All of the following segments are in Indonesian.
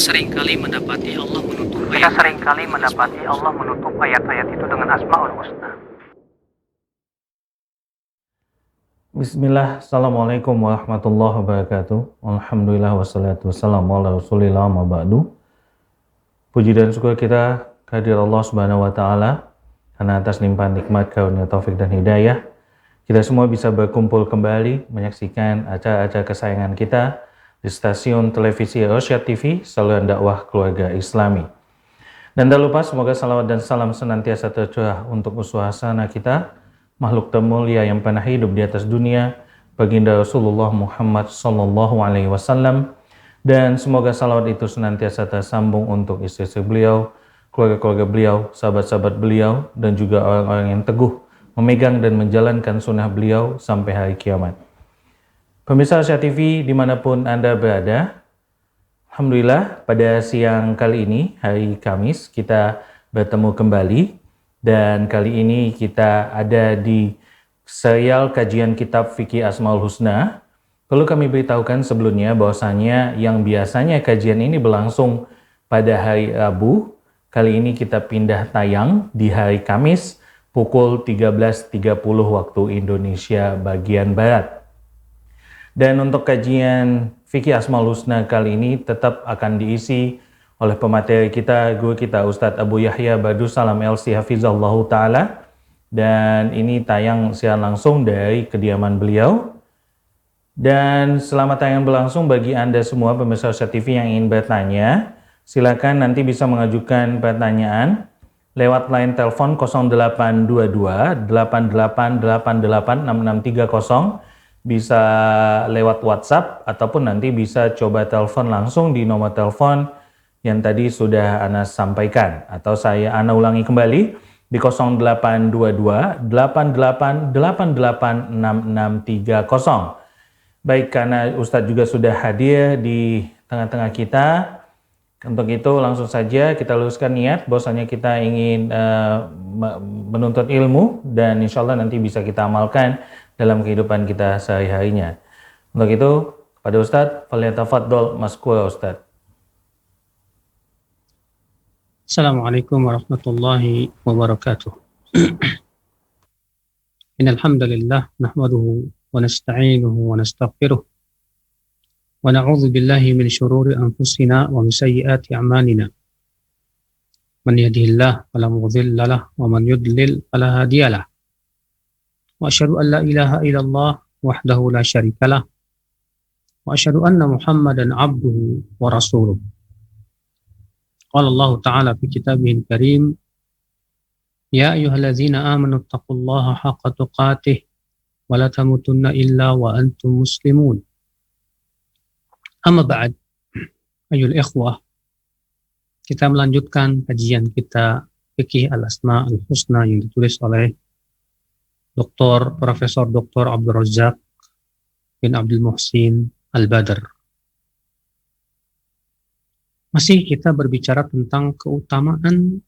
Kita seringkali mendapati Allah menutup ayat-ayat itu dengan Asmaul Husna. Bismillah, Assalamualaikum warahmatullahi wabarakatuh. Alhamdulillah wassalatu wassalamu ala rasulillah ma ba'du. Puji dan syukur kita kehadirat Allah subhanahu wa ta'ala karena atas limpahan nikmat, karunia, taufik dan hidayah kita semua bisa berkumpul kembali menyaksikan acara-acara kesayangan kita di stasiun televisi Rosyad TV, saluran dakwah keluarga Islami. Dan tak lupa semoga salawat dan salam senantiasa tercurah untuk uswah hasanah kita, makhluk termulia yang pernah hidup di atas dunia, baginda Rasulullah Muhammad sallallahu alaihi wasallam, dan semoga salawat itu senantiasa tersambung untuk istri-istri beliau, keluarga-keluarga beliau, sahabat-sahabat beliau, dan juga orang-orang yang teguh memegang dan menjalankan sunnah beliau sampai hari kiamat. Pemirsa Rosyad TV dimanapun Anda berada, alhamdulillah pada siang kali ini, hari Kamis, kita bertemu kembali. Dan kali ini kita ada di serial kajian kitab Fikih Asmaul Husna. Perlu kami beritahukan sebelumnya bahwasanya yang biasanya kajian ini berlangsung pada hari Rabu, kali ini kita pindah tayang di hari Kamis pukul 13.30 waktu Indonesia bagian Barat. Dan untuk kajian Fikih Asmaul Husna kali ini tetap akan diisi oleh pemateri kita, guru kita Ustadz Abu Yahya Badussalam LC Hafizallahu Ta'ala. Dan ini tayang siaran langsung dari kediaman beliau. Dan selama tayang berlangsung, bagi Anda semua pemirsa Rosyad TV yang ingin bertanya, silakan nanti bisa mengajukan pertanyaan lewat line telepon 0822 8888 6630, bisa lewat WhatsApp, ataupun nanti bisa coba telepon langsung di nomor telepon yang tadi sudah Ana sampaikan, atau Ana ulangi kembali di 0822 8888 6630. Baik, karena Ustadz juga sudah hadir di tengah-tengah kita, untuk itu langsung saja kita luruskan niat bahwasanya kita ingin menuntut ilmu dan insya Allah nanti bisa kita amalkan dalam kehidupan kita sehari-harinya. Untuk itu, kepada Ustadz, falyatafaddal maskura Ustadz. Assalamualaikum warahmatullahi wabarakatuh. Innal hamdalillah nahmaduhu wa nasta'inuhu wa nastaghfiruh wa na'udzu billahi min shururi anfusina wa min sayyiati a'malina. Man yahdihillahu fala mudilla lahu wa man yudlil fala hadiya lahu. Wa asyhadu an la ilaha illallah wahdahu la syarika lah wa asyhadu anna Muhammadan abduhu wa rasuluh. Qala Allah Ta'ala fi kitabihil karim, ya ayyuhalladzina amanu taqullaha haqqa tuqatih wa la tamutunna illa wa antum muslimun. Amma ba'd, ayyuhal ikhwah, kita melanjutkan kajian kita Fikih Al-Asma'ul Husna yang ditulis oleh Profesor Dr. Abdul Razak bin Abdul Muhsin Al-Badr. Masih kita berbicara tentang keutamaan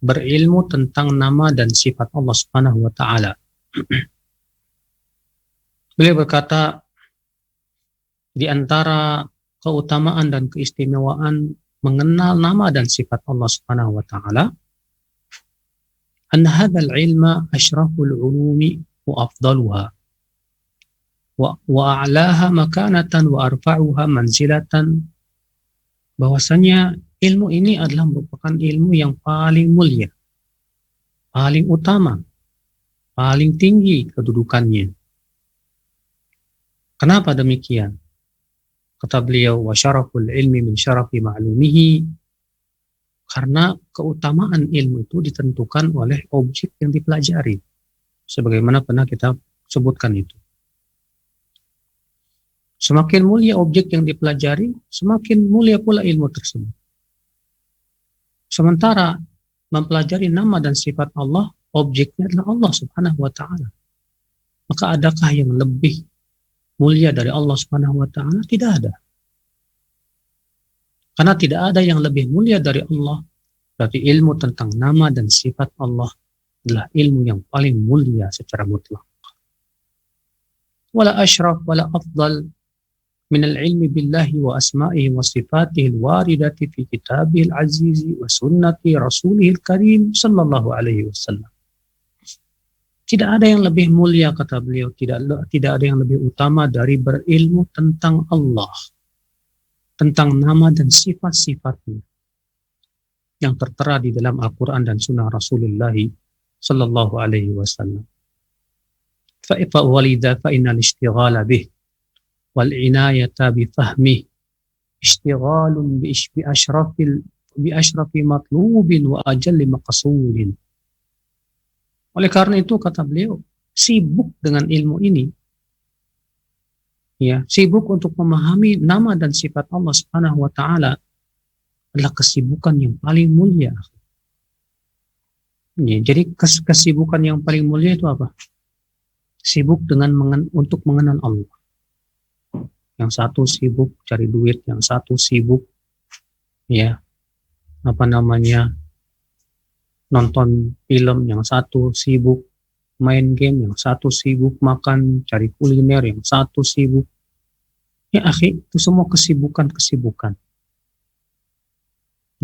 berilmu tentang nama dan sifat Allah Subhanahu wa Ta'ala. Beliau berkata, di antara keutamaan dan keistimewaan mengenal nama dan sifat Allah Subhanahu wa Ta'ala, anna hadzal ilma asyraful ulumi wa afdaluha wa a'laha makanatan wa arfa'uha manzilatan, bahwasanya ilmu ini adalah merupakan ilmu yang paling mulia, paling utama, paling tinggi kedudukannya. Kenapa demikian? Kata beliau, wa syaraful ilmi min syarafi ma'lumihi, karena keutamaan ilmu itu ditentukan oleh objek yang dipelajari, sebagaimana pernah kita sebutkan itu. Semakin mulia objek yang dipelajari, semakin mulia pula ilmu tersebut. Sementara mempelajari nama dan sifat Allah, objeknya adalah Allah Subhanahu wa Ta'ala. Maka adakah yang lebih mulia dari Allah Subhanahu wa Ta'ala? Tidak ada. Karena tidak ada yang lebih mulia dari Allah, berarti ilmu tentang nama dan sifat Allah adalah ilmu yang paling mulia secara mutlak. Wala asyraf wala afdal minal ilmi billahi wa asma'ihi wa sifatihi al-waridati fi kitabihil azizi wa sunnati rasulihil karim sallallahu alaihi wasallam. Tidak ada yang lebih mulia, kata beliau, tidak ada yang lebih utama dari berilmu tentang Allah, tentang nama dan sifat-sifatnya yang tertera di dalam Al-Quran dan Sunnah Rasulullah sallallahu alaihi wasallam. Fa'walidha fa'inal ishtighala bih wal inayata bifahmih ishtighalun bi ashrafi matlubin wa ajalli maqsudin. Oleh karena itu, kata beliau, sibuk dengan ilmu ini, ya, sibuk untuk memahami nama dan sifat Allah Subhanahu wa taala adalah kesibukan yang paling mulia. Ya, jadi kesibukan yang paling mulia itu apa? Sibuk dengan untuk mengenal Allah. Yang satu sibuk cari duit, yang satu sibuk nonton film, yang satu sibuk main game, yang satu sibuk makan, cari kuliner, yang satu sibuk. Ya akhi, itu semua kesibukan-kesibukan.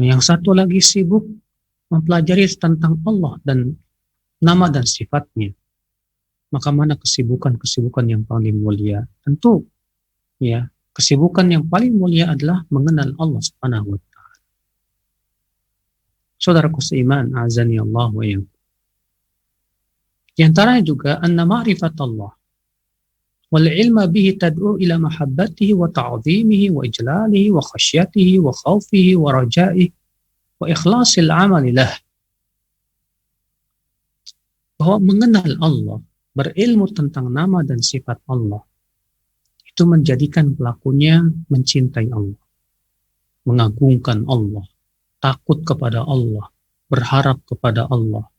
Nah, yang satu lagi sibuk mempelajari tentang Allah dan nama dan sifatnya. Maka mana kesibukan-kesibukan yang paling mulia? Tentu, ya, kesibukan yang paling mulia adalah mengenal Allah Subhanahu wa taala. Saudaraku seiman, azani Allah wa iyyakum. Di antaranya juga anna ma'rifat Allah wal ilma bihi tad'u ila mahabbatihi wa ta'zimihi wa ijlalihi wa khasyatihi wa khawfihi wa raja'ihi wa ikhlasil amali lah. Bahwa mengenal Allah, berilmu tentang nama dan sifat Allah, itu menjadikan pelakunya mencintai Allah, mengagungkan Allah, takut kepada Allah, berharap kepada Allah,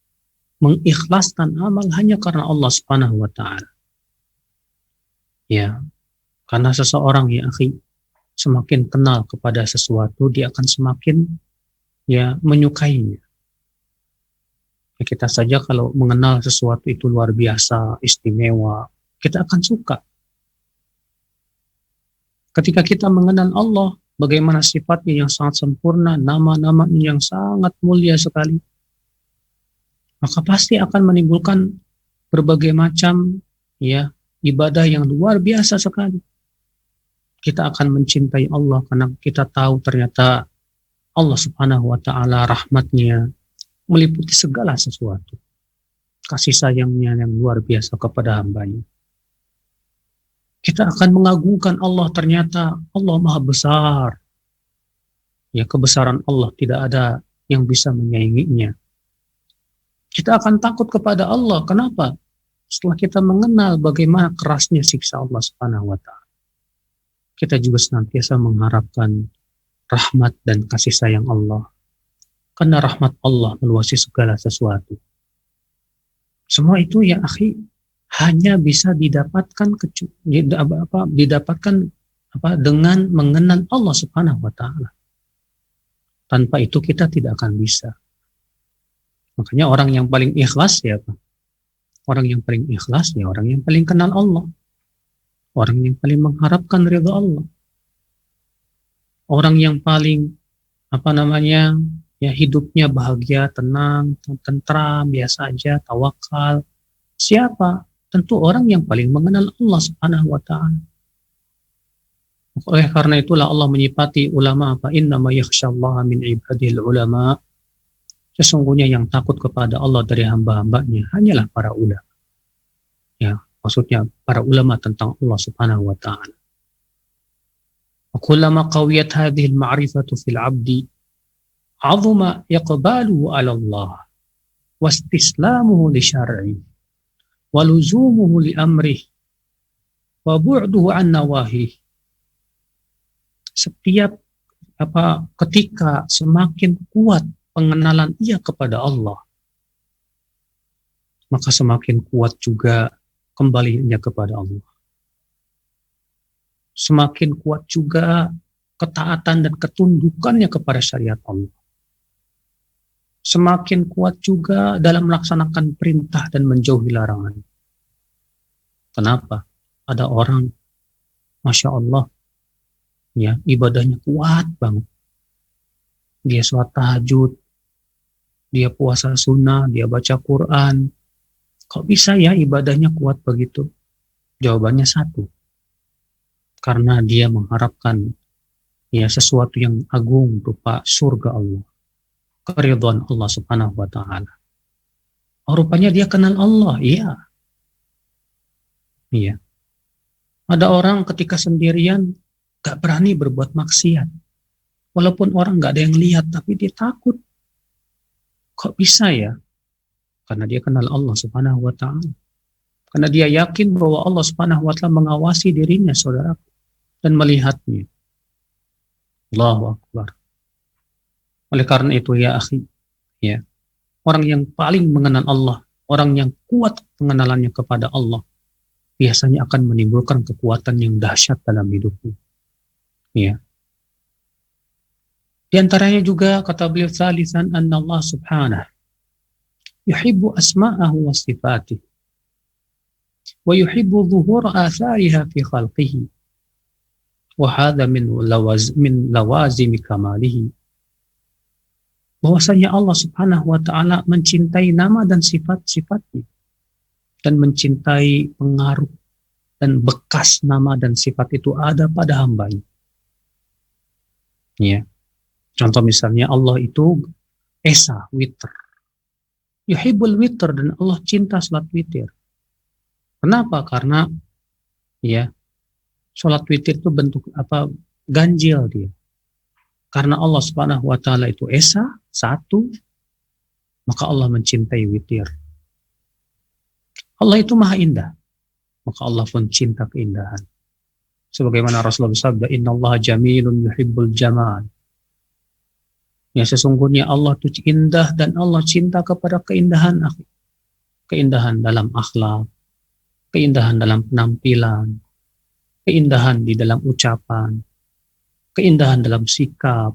mengikhlaskan amal hanya karena Allah Subhanahu wa taala. Ya, karena seseorang, ya akhi, semakin kenal kepada sesuatu, dia akan semakin menyukainya. Ya, kita saja kalau mengenal sesuatu itu luar biasa, istimewa, kita akan suka. Ketika kita mengenal Allah, bagaimana sifatnya yang sangat sempurna, nama-namanya yang sangat mulia sekali, maka pasti akan menimbulkan berbagai macam ibadah yang luar biasa sekali. Kita akan mencintai Allah karena kita tahu ternyata Allah Subhanahu wa taala rahmatnya meliputi segala sesuatu. Kasih sayangnya yang luar biasa kepada hambanya. Kita akan mengagungkan Allah, ternyata Allah maha besar. Ya, kebesaran Allah tidak ada yang bisa menyainginya. Kita akan takut kepada Allah. Kenapa? Setelah kita mengenal bagaimana kerasnya siksa Allah Subhanahu wa taala. Kita juga senantiasa mengharapkan rahmat dan kasih sayang Allah. Karena rahmat Allah meluasi segala sesuatu. Semua itu, ya akhi, hanya bisa didapatkan dengan mengenal Allah Subhanahu wa taala. Tanpa itu kita tidak akan bisa. Makanya orang yang paling ikhlas siapa? Orang yang paling ikhlas ya orang yang paling kenal Allah. Orang yang paling mengharapkan ridha Allah. Orang yang paling hidupnya bahagia, tenang, tentram, biasa aja, tawakal. Siapa? Tentu orang yang paling mengenal Allah Subhanahu wa taala. Oleh karena itulah Allah menyifati ulama, fa innama yakhsyallaha min ibadil ulama. Sesungguhnya yang takut kepada Allah dari hamba-hambanya hanyalah para ulama. Ya, maksudnya para ulama tentang Allah Subhanahu wa taala. Wa kullama qawiyat hadhihi al-ma'rifatu fil 'abdi 'azuma yaqbaluhu 'ala Allah wa istislamuhu li syar'i wa luzumuhu li amrih wa bu'duhu an nawahi. Setiap ketika semakin kuat pengenalan ia kepada Allah, maka semakin kuat juga kembalinya kepada Allah. Semakin kuat juga ketaatan dan ketundukannya kepada syariat Allah. Semakin kuat juga dalam melaksanakan perintah dan menjauhi larangan. Kenapa? Ada orang, Masya Allah, ya ibadahnya kuat banget. Dia sholat tahajud, dia puasa sunnah, dia baca Quran. Kok bisa ya ibadahnya kuat begitu? Jawabannya satu, karena dia mengharapkan ya sesuatu yang agung berupa surga Allah, keridhaan Allah Subhanahu wa taala. Oh, rupanya dia kenal Allah, iya. Iya. Ada orang ketika sendirian gak berani berbuat maksiat. Walaupun orang gak ada yang lihat, tapi dia takut. Kok bisa ya? Karena dia kenal Allah Subhanahu wa taala. Karena dia yakin bahwa Allah Subhanahu wa taala mengawasi dirinya, saudara, dan melihatnya. Allahu Akbar. Oleh karena itu ya akhi, ya, orang yang paling mengenal Allah, orang yang kuat pengenalannya kepada Allah, biasanya akan menimbulkan kekuatan yang dahsyat dalam hidupnya. Ya. Di antaranya juga kata beliau salisan anna Allah Subhanahu yuhibbu asma'ahu wa sifatih wa yuhibbu dhuhur athariha fi khalqihi wa hadha min lawazim kamalihi. Bahwasanya Allah Subhanahu wa taala mencintai nama dan sifat-sifatnya dan mencintai pengaruh dan bekas nama dan sifat itu ada pada hambanya. Ya. Contoh misalnya Allah itu Esa, witr. Yuhibbul witr, dan Allah cinta salat witir. Kenapa? Karena ya salat witir itu bentuk apa? Ganjil dia. Karena Allah Subhanahu wa taala itu Esa, satu, maka Allah mencintai witir. Allah itu maha indah, maka Allah pun cinta keindahan. Sebagaimana Rasulullah bersabda, innallaha jamilun yuhibbul jamal. Ya, sesungguhnya Allah itu indah dan Allah cinta kepada keindahan. Keindahan dalam akhlak, keindahan dalam penampilan, keindahan di dalam ucapan, keindahan dalam sikap.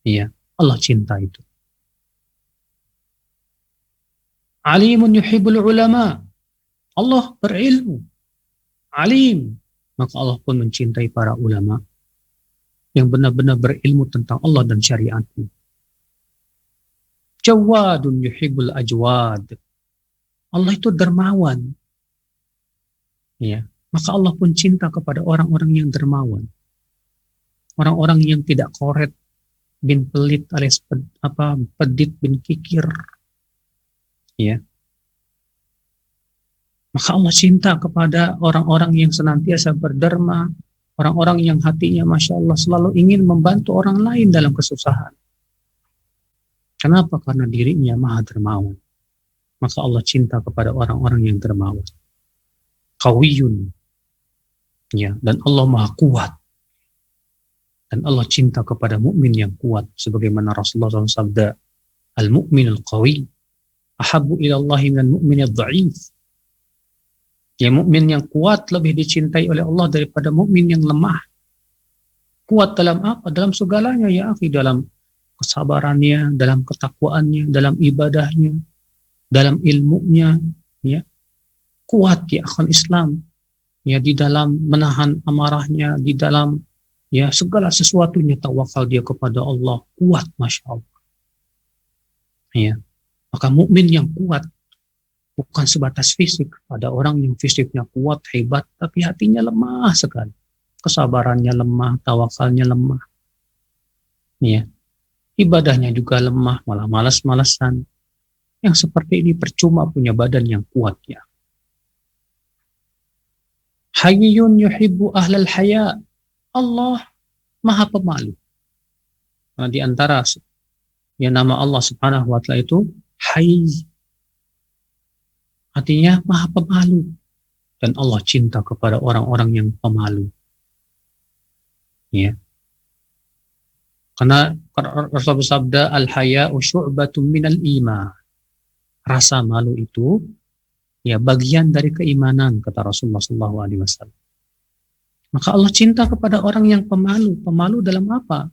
Ya, Allah cinta itu. Alimun yuhibbul ulama. Allah berilmu, alim, maka Allah pun mencintai para ulama yang benar-benar berilmu tentang Allah dan syariatnya. Jawadun yuhibbul ajwad. Allah itu dermawan. Ya, maka Allah pun cinta kepada orang-orang yang dermawan. Orang-orang yang tidak koret bin pelit alias pedit bin kikir. Ya. Maka Allah cinta kepada orang-orang yang senantiasa berderma, orang-orang yang hatinya Masya Allah selalu ingin membantu orang lain dalam kesusahan. Kenapa? Karena dirinya maha dermawan. Maka Allah cinta kepada orang-orang yang dermawan. Qawiyun. Ya, dan Allah maha kuat. Dan Allah cinta kepada mukmin yang kuat. Sebagaimana Rasulullah SAW sabda, al-mu'min al-qawi ahabbu ilallahi minal mu'min al-dha'if. Ya, mukmin yang kuat lebih dicintai oleh Allah daripada mukmin yang lemah. Kuat dalam apa? Dalam segalanya ya akhi, dalam kesabarannya, dalam ketakwaannya, dalam ibadahnya, dalam ilmunya, ya. Kuat ya akhwan Islam. Ya, di dalam menahan amarahnya, di dalam ya segala sesuatunya tawakal dia kepada Allah, kuat Masya Allah. Ya. Maka mukmin yang kuat bukan sebatas fisik. Ada orang yang fisiknya kuat, hebat, tapi hatinya lemah sekali. Kesabarannya lemah, tawakalnya lemah. Ya. Ibadahnya juga lemah, malah malas-malasan. Yang seperti ini percuma punya badan yang kuat ya. Hayyun yuhibbu ahlal haya. Allah maha pemalu. Nah, di antara ya nama Allah Subhanahu wa taala itu Hayy. Artinya maha pemalu. Dan Allah cinta kepada orang-orang yang pemalu. Ya. Karena Rasulullah bersabda, al-haya'u syu'batun minal iman. Rasa malu itu ya bagian dari keimanan, kata Rasulullah SAW. Maka Allah cinta kepada orang yang pemalu. Pemalu dalam apa?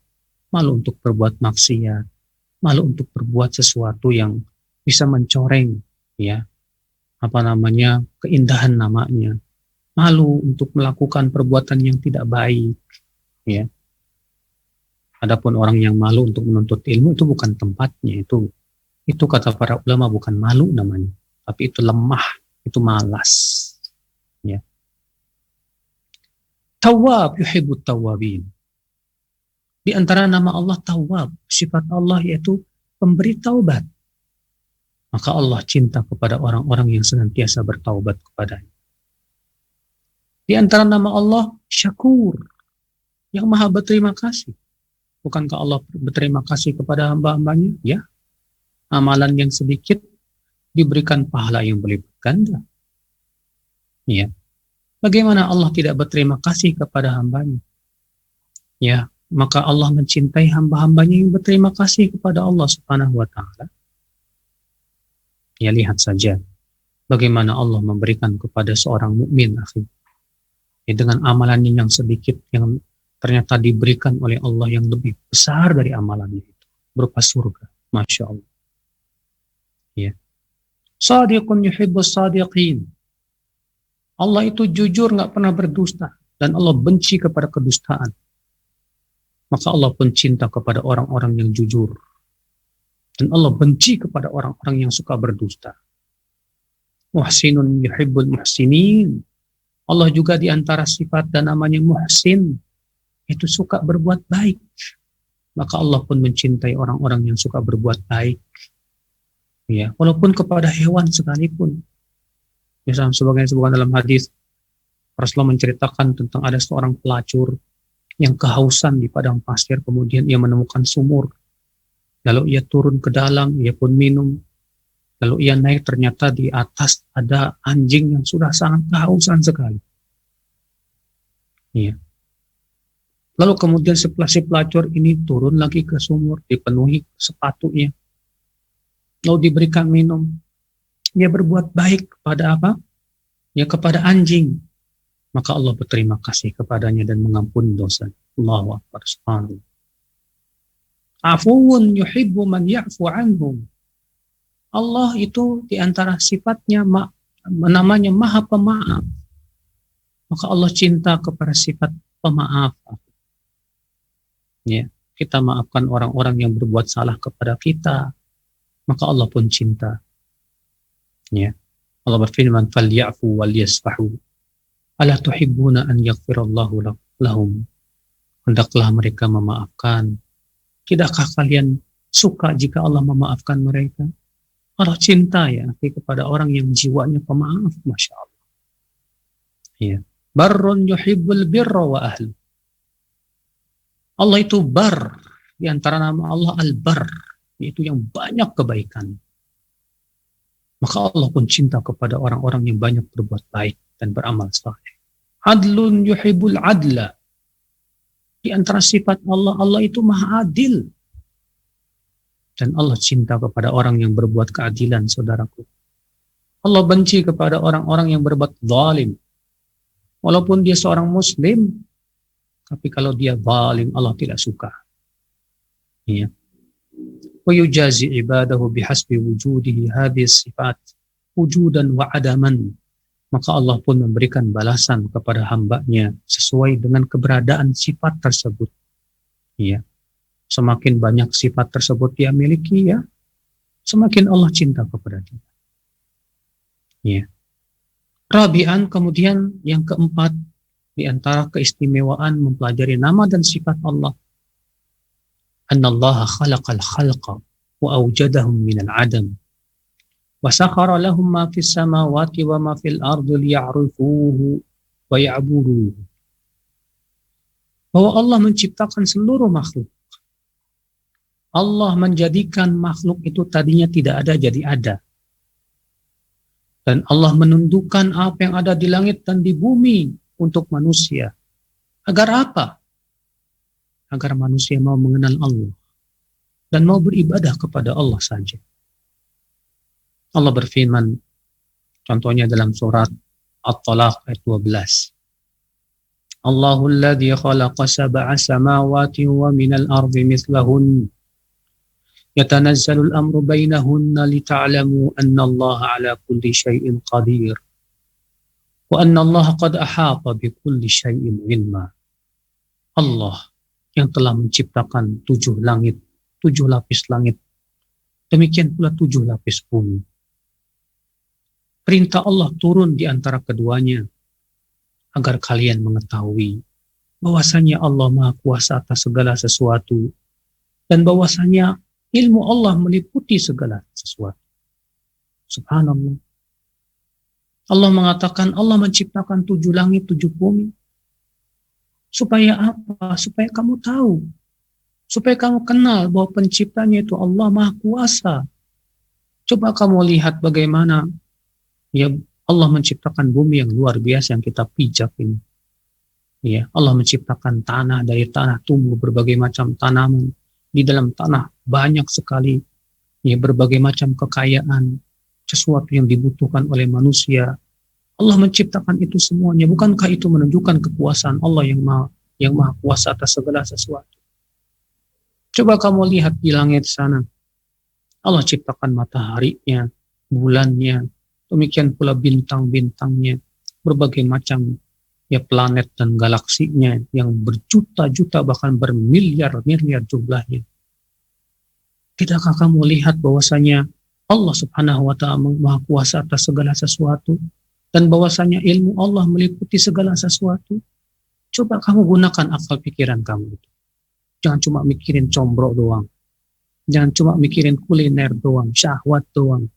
Malu untuk berbuat maksiat. Malu untuk berbuat sesuatu yang bisa mencoreng ya keindahan namanya. Malu untuk melakukan perbuatan yang tidak baik. Ya. Adapun orang yang malu untuk menuntut ilmu itu bukan tempatnya, itu kata para ulama bukan malu namanya, tapi itu lemah, itu malas. Ya. Tawwab yuhibbut tawwabin. Di antara nama Allah Tawwab, sifat Allah yaitu pemberi taubat. Maka Allah cinta kepada orang-orang yang senantiasa bertaubat kepadanya. Di antara nama Allah Syakur, yang maha berterima kasih. Bukankah Allah berterima kasih kepada hamba-hambanya? Ya, amalan yang sedikit diberikan pahala yang berlipat ganda. Ya, bagaimana Allah tidak berterima kasih kepada hambanya? Ya, maka Allah mencintai hamba-hambanya yang berterima kasih kepada Allah Subhanahu wa Ta'ala. Ya, lihat saja bagaimana Allah memberikan kepada seorang mukmin, akhi, ya, dengan amalannya yang sedikit yang ternyata diberikan oleh Allah yang lebih besar dari amalannya itu, berupa surga. Masya Allah. Ya. Sadiqun yuhibbus sadiqin. Allah itu jujur, nggak pernah berdusta, dan Allah benci kepada kedustaan. Maka Allah pun cinta kepada orang-orang yang jujur, dan Allah benci kepada orang-orang yang suka berdusta. Muhsinun yuhibbul muhsinin. Allah juga di antara sifat dan namanya muhsin, itu suka berbuat baik. Maka Allah pun mencintai orang-orang yang suka berbuat baik. Ya, walaupun kepada hewan sekalipun. Misalnya sebagaimana dalam hadis Rasulullah menceritakan tentang ada seorang pelacur yang kehausan di padang pasir, kemudian ia menemukan sumur. Lalu ia turun ke dalam, ia pun minum. Lalu ia naik, ternyata di atas ada anjing yang sudah sangat kehausan sekali. Ya. Lalu kemudian setelah si pelacur ini turun lagi ke sumur, dipenuhi sepatunya, lalu diberikan minum. Dia berbuat baik kepada apa? Ya, kepada anjing. Maka Allah berterima kasih kepadanya dan mengampuni dosa. Allahu Akbar. Subhanallah. Afuwun yuhibbu man ya'fu anhum. Allah itu di antara sifatnya namanya Maha Pemaaf. Maka Allah cinta kepada sifat pemaaf. Ya, kita maafkan orang-orang yang berbuat salah kepada kita, maka Allah pun cinta. Ya, Allah berfirman, "Falyafu wal yasfahu, ala tuhibbuna an yaghfirallahu lahum." Hendaklah mereka memaafkan. Tidakkah kalian suka jika Allah memaafkan mereka? Allah cinta ya kepada orang yang jiwanya pemaaf, masya Allah. Ya, barrun yuhibbul birra wa ahli. Allah itu bar, di antara nama Allah al-bar, yaitu yang banyak kebaikan. Maka Allah pun cinta kepada orang-orang yang banyak berbuat baik dan beramal saleh. Adlun yuhibbul adla. Di antara sifat Allah, Allah itu maha adil. Dan Allah cinta kepada orang yang berbuat keadilan, saudaraku. Allah benci kepada orang-orang yang berbuat zalim. Walaupun dia seorang muslim, tapi kalau dia zalim, Allah tidak suka. Ya. Wa yujazi ibadahu bihasbi wujudihi hadhihi sifat wujudan wa adaman. Maka Allah pun memberikan balasan kepada hambanya sesuai dengan keberadaan sifat tersebut. Ya. Semakin banyak sifat tersebut dia miliki, ya, semakin Allah cinta kepada dia. Ya. Rabi'an, kemudian yang keempat, di antara keistimewaan mempelajari nama dan sifat Allah, annallaha khalaqal khalqa wa awjadahum minal adam wa sakhara lahum ma fis samawati wa ma fil ardi liya'rifuhu wa ya'buduhu. Bahwa Allah menciptakan seluruh makhluk. Allah menjadikan makhluk itu tadinya tidak ada jadi ada. Dan Allah menundukkan apa yang ada di langit dan di bumi untuk manusia. Agar apa? Agar manusia mau mengenal Allah dan mau beribadah kepada Allah saja. Allah berfirman, contohnya dalam surat At-Talaq ayat 12. Allahul ladzi khalaqa sab'a samawati wa minal ardi mithlahun yatanazzalul amru bainahunna lita'lamu anna Allah ala kulli syai'in qadir. Wa anna Allah qad ahata bi kulli syai'in ilma. Allah yang telah menciptakan 7 langit, 7 lapis langit. Demikian pula 7 lapis bumi. Perintah Allah turun di antara keduanya agar kalian mengetahui bahwasanya Allah Maha Kuasa atas segala sesuatu dan bahwasanya ilmu Allah meliputi segala sesuatu. Subhanallah. Allah mengatakan Allah menciptakan 7 langit, 7 bumi. Supaya apa? Supaya kamu tahu. Supaya kamu kenal bahwa penciptanya itu Allah Maha Kuasa. Coba kamu lihat bagaimana ya Allah menciptakan bumi yang luar biasa yang kita pijak ini. Ya, Allah menciptakan tanah, dari tanah tumbuh berbagai macam tanaman. Di dalam tanah banyak sekali ya berbagai macam kekayaan, sesuatu yang dibutuhkan oleh manusia. Allah menciptakan itu semuanya. Bukankah itu menunjukkan kekuasaan Allah yang maha kuasa atas segala sesuatu? Coba kamu lihat di langit sana. Allah ciptakan mataharinya, bulannya, demikian pula bintang-bintangnya, berbagai macam ya planet dan galaksinya yang berjuta-juta bahkan bermiliar-miliar jumlahnya. Tidakkah kamu lihat bahwasanya Allah Subhanahu wa Ta'ala Maha Kuasa atas segala sesuatu dan bahwasanya ilmu Allah meliputi segala sesuatu? Coba kamu gunakan akal pikiran kamu itu. Jangan cuma mikirin combro doang. Jangan cuma mikirin kuliner doang, syahwat doang.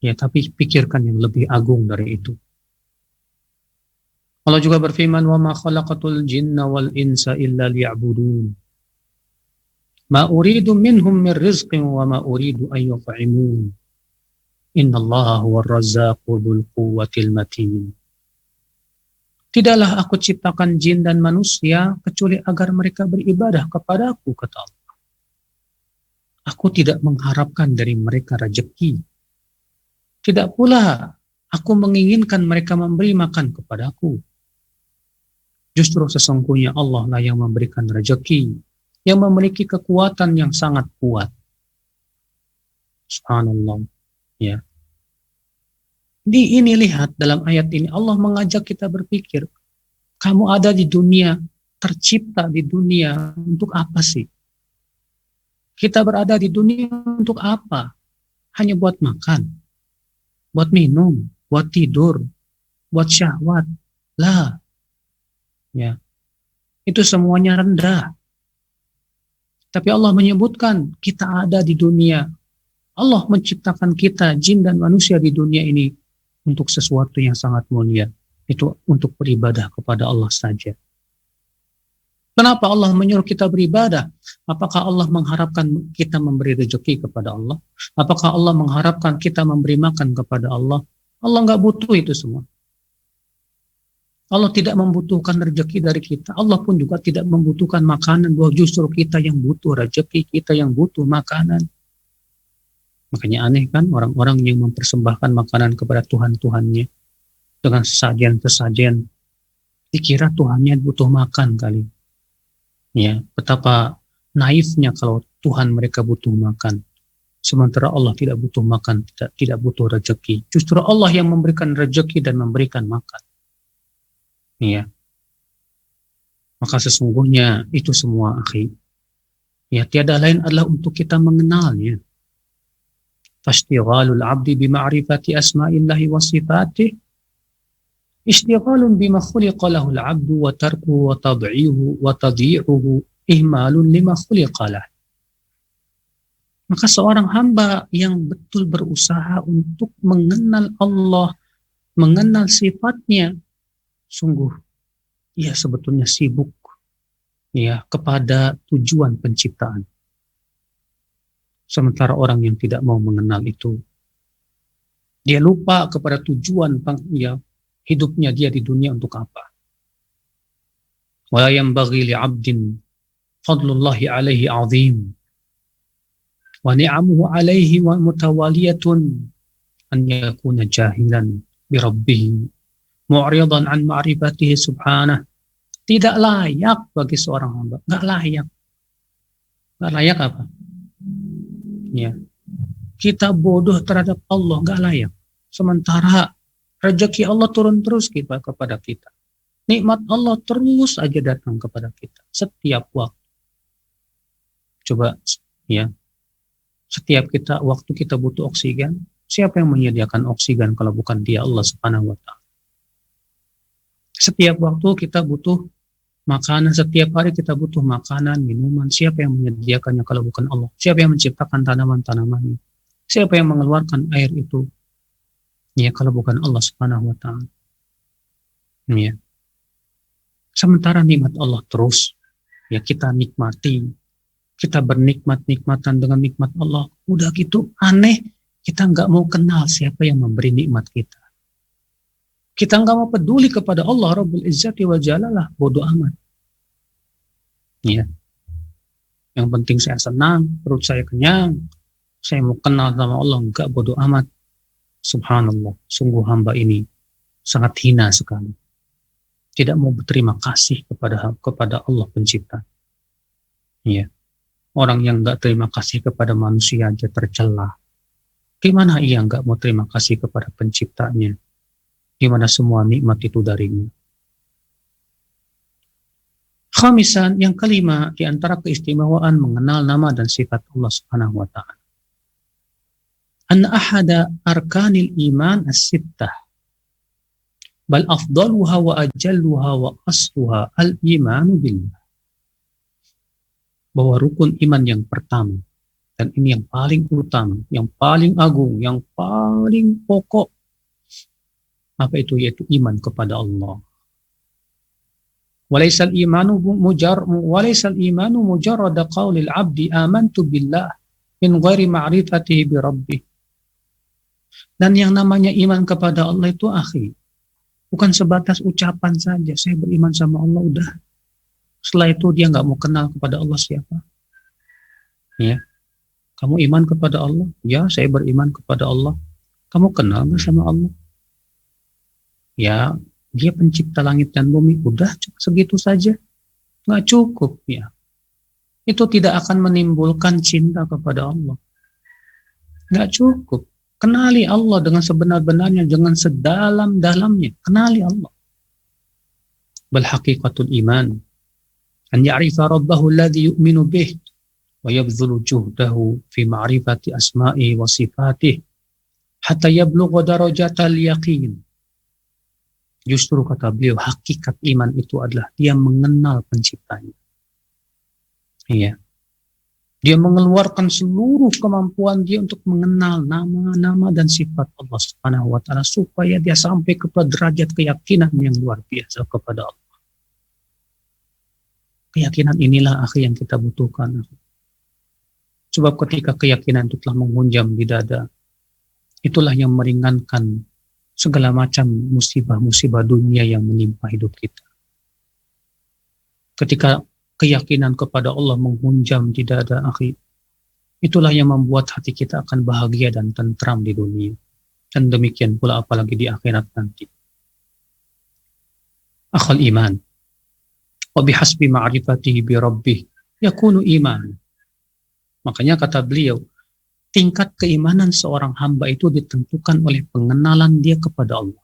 Ya, tapi pikirkan yang lebih agung dari itu. Allah juga berfirman, "Wa ma khalaqatul jinna wal insa illa liya'budun. Ma uridu minhum min rizqin wa ma uridu an yut'imun. Innallaha huwar razzaqu dzul quwwatil matin." Tidaklah aku ciptakan jin dan manusia kecuali agar mereka beribadah kepadaku, kata Allah. Aku tidak mengharapkan dari mereka rezeki. Tidak pula aku menginginkan mereka memberi makan kepadaku. Justru sesungguhnya Allah lah yang memberikan rezeki, yang memiliki kekuatan yang sangat kuat. Subhanallah. Ya. Ini lihat dalam ayat ini Allah mengajak kita berpikir, kamu ada di dunia, tercipta di dunia untuk apa sih? Kita berada di dunia untuk apa? Hanya buat makan, buat minum, buat tidur, buat syahwat. Lah. Ya. Itu semuanya rendah. Tapi Allah menyebutkan kita ada di dunia. Allah menciptakan kita, jin dan manusia di dunia ini untuk sesuatu yang sangat mulia. Itu untuk beribadah kepada Allah saja. Kenapa Allah menyuruh kita beribadah? Apakah Allah mengharapkan kita memberi rezeki kepada Allah? Apakah Allah mengharapkan kita memberi makan kepada Allah? Allah nggak butuh itu semua. Allah tidak membutuhkan rezeki dari kita. Allah pun juga tidak membutuhkan makanan. Bahwa justru kita yang butuh rezeki, kita yang butuh makanan. Makanya aneh kan orang-orang yang mempersembahkan makanan kepada Tuhan-Tuhannya dengan sesajen-sesajen. Dikira Tuhannya butuh makan kali. Ya, betapa naifnya kalau Tuhan mereka butuh makan. Sementara Allah tidak butuh makan, tidak butuh rezeki. Justru Allah yang memberikan rezeki dan memberikan makan. Ya. Maka sesungguhnya itu semua akhi. Ya, tiada lain adalah untuk kita mengenalnya. Fashtighalul 'abdi bima'rifati asma'illahi wa sifatih. Ishtighalun bima khuliqa lahul 'abdu wa tarkuhu wa tad'ihu wa tadhi'uhu ihmalun lima khuliqa lah. Maka seorang hamba yang betul berusaha untuk mengenal Allah, mengenal sifatnya, sungguh ia sebetulnya sibuk ya kepada tujuan penciptaan. Sementara orang yang tidak mau mengenal itu, dia lupa kepada tujuan ya hidupnya dia di dunia untuk apa. Wa yanbaghi li'abdin fadlullahi alaihi azim wa ni'amuhu alaihi wa mutawaliyatun an yakuna jahilan bi rabbih mu'ridan an ma'rifatihi subhanah. Tidak layak bagi seorang hamba. Nggak layak. Nggak layak apa? Ya. Kita bodoh terhadap Allah. Nggak layak. Sementara rezeki Allah turun terus kepada kita. Nikmat Allah terus aja datang kepada kita setiap waktu. Coba ya, setiap waktu kita butuh oksigen, siapa yang menyediakan oksigen kalau bukan Dia, Allah Subhanahu wa taala. Setiap waktu kita butuh makanan, setiap hari kita butuh makanan, minuman, siapa yang menyediakannya kalau bukan Allah? Siapa yang menciptakan tanaman-tanamannya? Siapa yang mengeluarkan air itu? Ya, kalau bukan Allah Subhanahu wa taala. Ya. Sementara nikmat Allah terus ya kita nikmati, kita bernikmat-nikmatan dengan nikmat Allah. Udah gitu aneh, kita nggak mau kenal siapa yang memberi nikmat kita. Kita nggak mau peduli kepada Allah Rabbul Izzati wa Jalalah, bodoh amat. Ya. Yang penting saya senang, perut saya kenyang, saya mau kenal sama Allah, nggak, bodoh amat. Subhanallah, sungguh hamba ini sangat hina sekali. Tidak mau berterima kasih kepada Allah pencipta. Ya. Orang yang nggak terima kasih kepada manusia aja tercela. Gimana ia nggak mau terima kasih kepada penciptanya? Gimana semua nikmat itu darinya? Khamisan, yang kelima, di antara keistimewaan mengenal nama dan sifat Allah Subhanahu wa taala. Anna ahada arkanil iman as-sittah bal afdaluha wa ajalluha wa asluha al-imanu billah. Bahwa rukun iman yang pertama, dan ini yang paling utama, yang paling agung, yang paling pokok, apa itu? Yaitu iman kepada Allah. Walaysal imanu mujarrada qaulil abdi amantu billah min ghairi ma'rifatihi bi rabbih. Dan yang namanya iman kepada Allah itu bukan sebatas ucapan saja, saya beriman sama Allah, udah. Setelah itu dia nggak mau kenal kepada Allah siapa. Ya, kamu iman kepada Allah? Ya, saya beriman kepada Allah. Kamu kenal nggak sama Allah? Ya, Dia pencipta langit dan bumi. Udah, segitu saja. Nggak cukup ya. Itu tidak akan menimbulkan cinta kepada Allah. Nggak cukup. Kenali Allah dengan sebenar-benarnya, dengan sedalam-dalamnya. Kenali Allah. Bal haqiqatul iman an ya'rifa rabbahu alladhi yu'minu bih wa yabdhulu juhdahu fi ma'rifati asma'i wa sifatih hatta yablugha darajatal yaqin. Justru kata beliau, hakikat iman itu adalah dia mengenal penciptanya. Iya. Dia mengeluarkan seluruh kemampuan dia untuk mengenal nama-nama dan sifat Allah Subhanahu wa taala supaya dia sampai kepada derajat keyakinan yang luar biasa kepada Allah. Keyakinan inilah yang kita butuhkan. Sebab ketika keyakinan itu telah menghunjam di dada, itulah yang meringankan segala macam musibah-musibah dunia yang menimpa hidup kita. Ketika keyakinan kepada Allah menghunjam di dada, itulah yang membuat hati kita akan bahagia dan tentram di dunia. Dan demikian pula apalagi di akhirat nanti. Akhal iman. Wa bihasbi ma'rifatihi bi rabbih yakunu iman. Makanya kata beliau, tingkat keimanan seorang hamba itu ditentukan oleh pengenalan dia kepada Allah.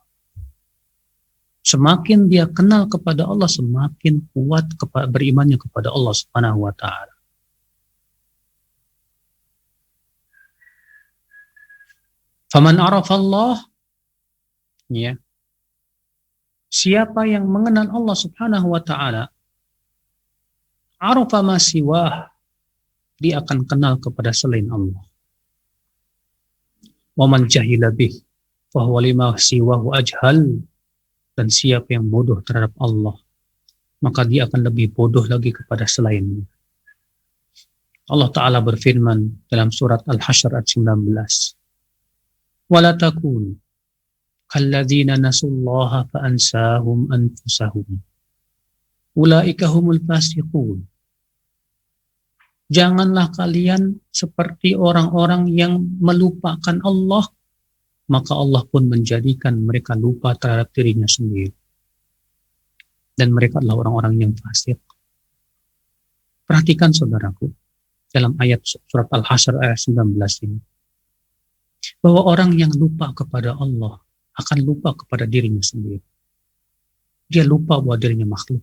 Semakin dia kenal kepada Allah, semakin kuat berimannya kepada Allah Subhanahu wa taala. Faman arafa Allah, ya. Siapa yang mengenal Allah Subhanahu wa taala, arafa ma siwah, dia akan kenal kepada selain Allah. Wa man jahila bih fa huwa lima siwahu ajhal. Dan siapa yang bodoh terhadap Allah, maka dia akan lebih bodoh lagi kepada selainnya. Allah Ta'ala berfirman dalam surat Al-Hasyr ayat 19. وَلَا تَكُونُ كَالَّذِينَ نَسُوا اللَّهَ فَأَنْسَاهُمْ أَنفُسَهُمْ أُولَئِكَ هُمُ الْفَاسِقُونَ. Janganlah kalian seperti orang-orang yang melupakan Allah, maka Allah pun menjadikan mereka lupa terhadap dirinya sendiri. Dan mereka adalah orang-orang yang fasik. Perhatikan saudaraku, dalam ayat surat Al-Hasyr ayat 19 ini, bahwa orang yang lupa kepada Allah akan lupa kepada dirinya sendiri. dia lupa bahwa dirinya makhluk.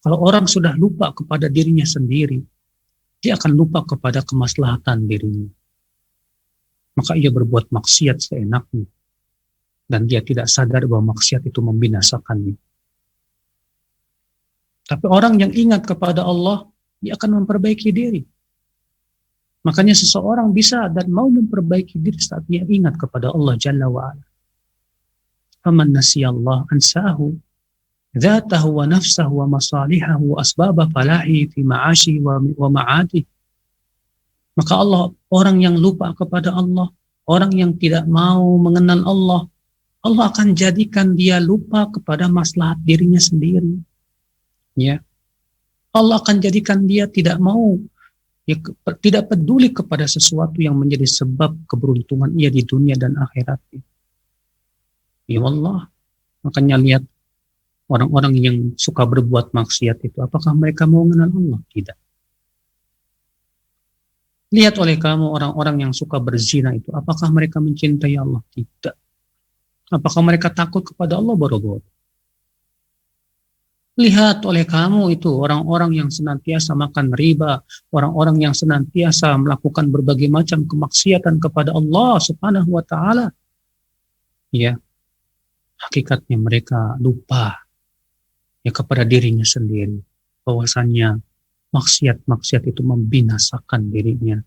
Kalau orang sudah lupa kepada dirinya sendiri, dia akan lupa kepada kemaslahatan dirinya. Maka ia berbuat maksiat seenaknya. Dan dia tidak sadar bahwa maksiat itu membinasakannya. Tapi orang yang ingat kepada Allah, dia akan memperbaiki diri. Makanya seseorang bisa dan mau memperbaiki diri saat dia ingat kepada Allah Jalla wa'ala. Faman nasiyallah ansahu dhatahu wa nafsahu wa masalihahu wa asbaba falahi fi ma'ashi wa ma'adi. Maka orang yang lupa kepada Allah, orang yang tidak mau mengenal Allah, Allah akan jadikan dia lupa kepada maslahat dirinya sendiri. Ya. Allah akan jadikan dia tidak mau, tidak peduli kepada sesuatu yang menjadi sebab keberuntungan ia di dunia dan akhirat. Ya Allah, makanya lihat orang-orang yang suka berbuat maksiat itu, apakah mereka mau mengenal Allah? Tidak. Lihat oleh kamu orang-orang yang suka berzina itu, apakah mereka mencintai Allah? Tidak. Apakah mereka takut kepada Allah? Boro-boro. Lihat oleh kamu itu orang-orang yang senantiasa makan riba, orang-orang yang senantiasa melakukan berbagai macam kemaksiatan kepada Allah Subhanahu wa taala. Ya. Hakikatnya mereka lupa ya kepada dirinya sendiri, bahwasannya maksiat-maksiat itu membinasakan dirinya,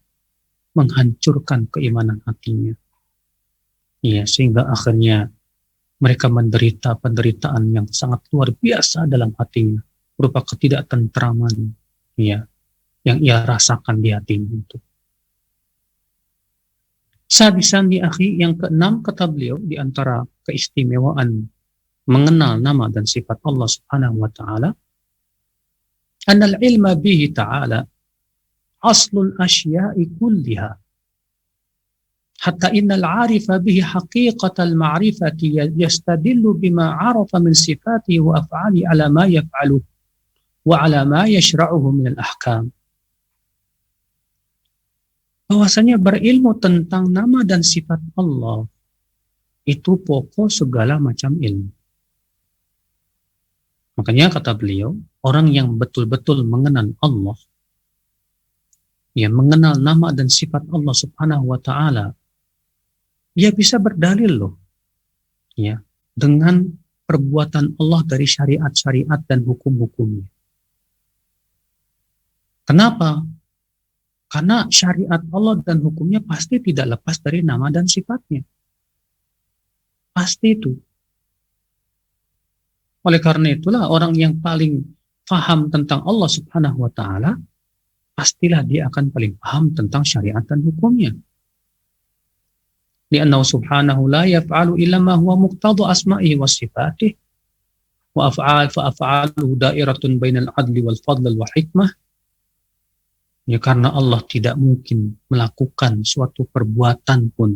menghancurkan keimanan hatinya. Ya, sehingga akhirnya mereka menderita penderitaan yang sangat luar biasa dalam hatinya, berupa ketidaktentraman ya, yang ia rasakan di hatinya itu. Sadisan di akhi, yang keenam kata beliau, di antara keistimewaan mengenal nama dan sifat Allah Subhanahu wa taala, annal ilma bihi ta'ala aslul asya'i kulliha, hatta innal 'arifa bihi haqiqatal ma'rifati yastadillu bima 'arafa min sifatihi wa af'ali ala ma yaf'alu wa ala ma yashra'uhu min al-ahkam. Bahwasanya berilmu tentang nama dan sifat Allah itu pokok segala macam ilmu. Makanya kata beliau, orang yang betul-betul mengenal Allah, ya mengenal nama dan sifat Allah Subhanahu wa taala, dia bisa berdalil loh, ya, dengan perbuatan Allah dari syariat-syariat dan hukum-hukumnya. Kenapa? Karena syariat Allah dan hukumnya pasti tidak lepas dari nama dan sifatnya. Pasti itu. Oleh karena itulah orang yang paling paham tentang Allah Subhanahu wa taala, pastilah dia akan paling paham tentang syariat dan hukumnya. Li'annahu subhanahu la yaf'alu illa ma huwa muqtadu asma'ihi wa sifatih wa af'aluhu da'iratun bainal adli wal fadl wal hikmah. Ya, karena Allah tidak mungkin melakukan suatu perbuatan pun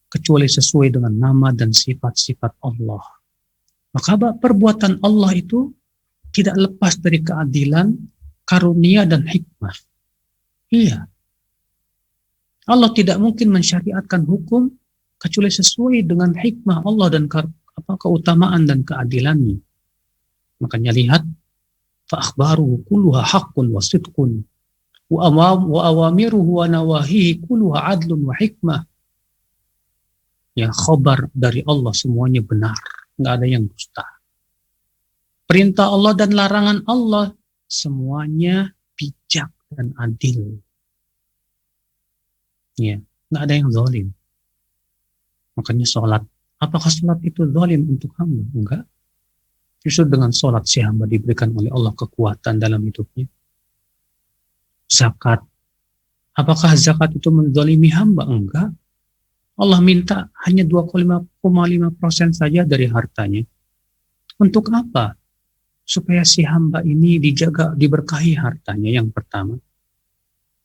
kecuali sesuai dengan nama dan sifat-sifat Allah. Maka perbuatan Allah itu tidak lepas dari keadilan, karunia, dan hikmah. Iya. Allah tidak mungkin mensyariatkan hukum kecuali sesuai dengan hikmah Allah dan keutamaan dan keadilannya. Makanya lihat, fa akhbaruhu kulluha haqqun wa sidqun wa awamiruhu wa nawahihi kulluha adlun wa hikmah. Yang khabar dari Allah semuanya benar, nggak ada yang dusta. Perintah Allah dan larangan Allah semuanya bijak dan adil. Ya, nggak ada yang zalim. Makanya sholat, apakah sholat itu zalim untuk hamba? Enggak. Justru dengan sholat si hamba diberikan oleh Allah kekuatan dalam hidupnya. Zakat, apakah zakat itu menzalimi hamba? Enggak. Allah minta hanya 2,5% saja dari hartanya. Untuk apa? Supaya si hamba ini dijaga, diberkahi hartanya, yang pertama.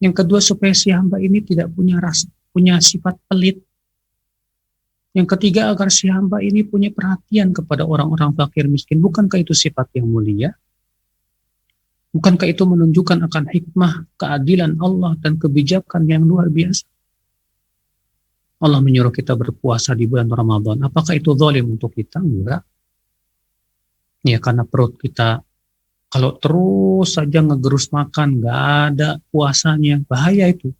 Yang kedua, supaya si hamba ini tidak punya sifat pelit. Yang ketiga, agar si hamba ini punya perhatian kepada orang-orang fakir miskin. Bukankah itu sifat yang mulia? Bukankah itu menunjukkan akan hikmah, keadilan Allah dan kebijakan yang luar biasa? Allah menyuruh kita berpuasa di bulan Ramadan. Apakah itu zalim untuk kita? Enggak. Ya, karena perut kita kalau terus saja ngegerus makan, nggak ada puasanya, bahaya itu.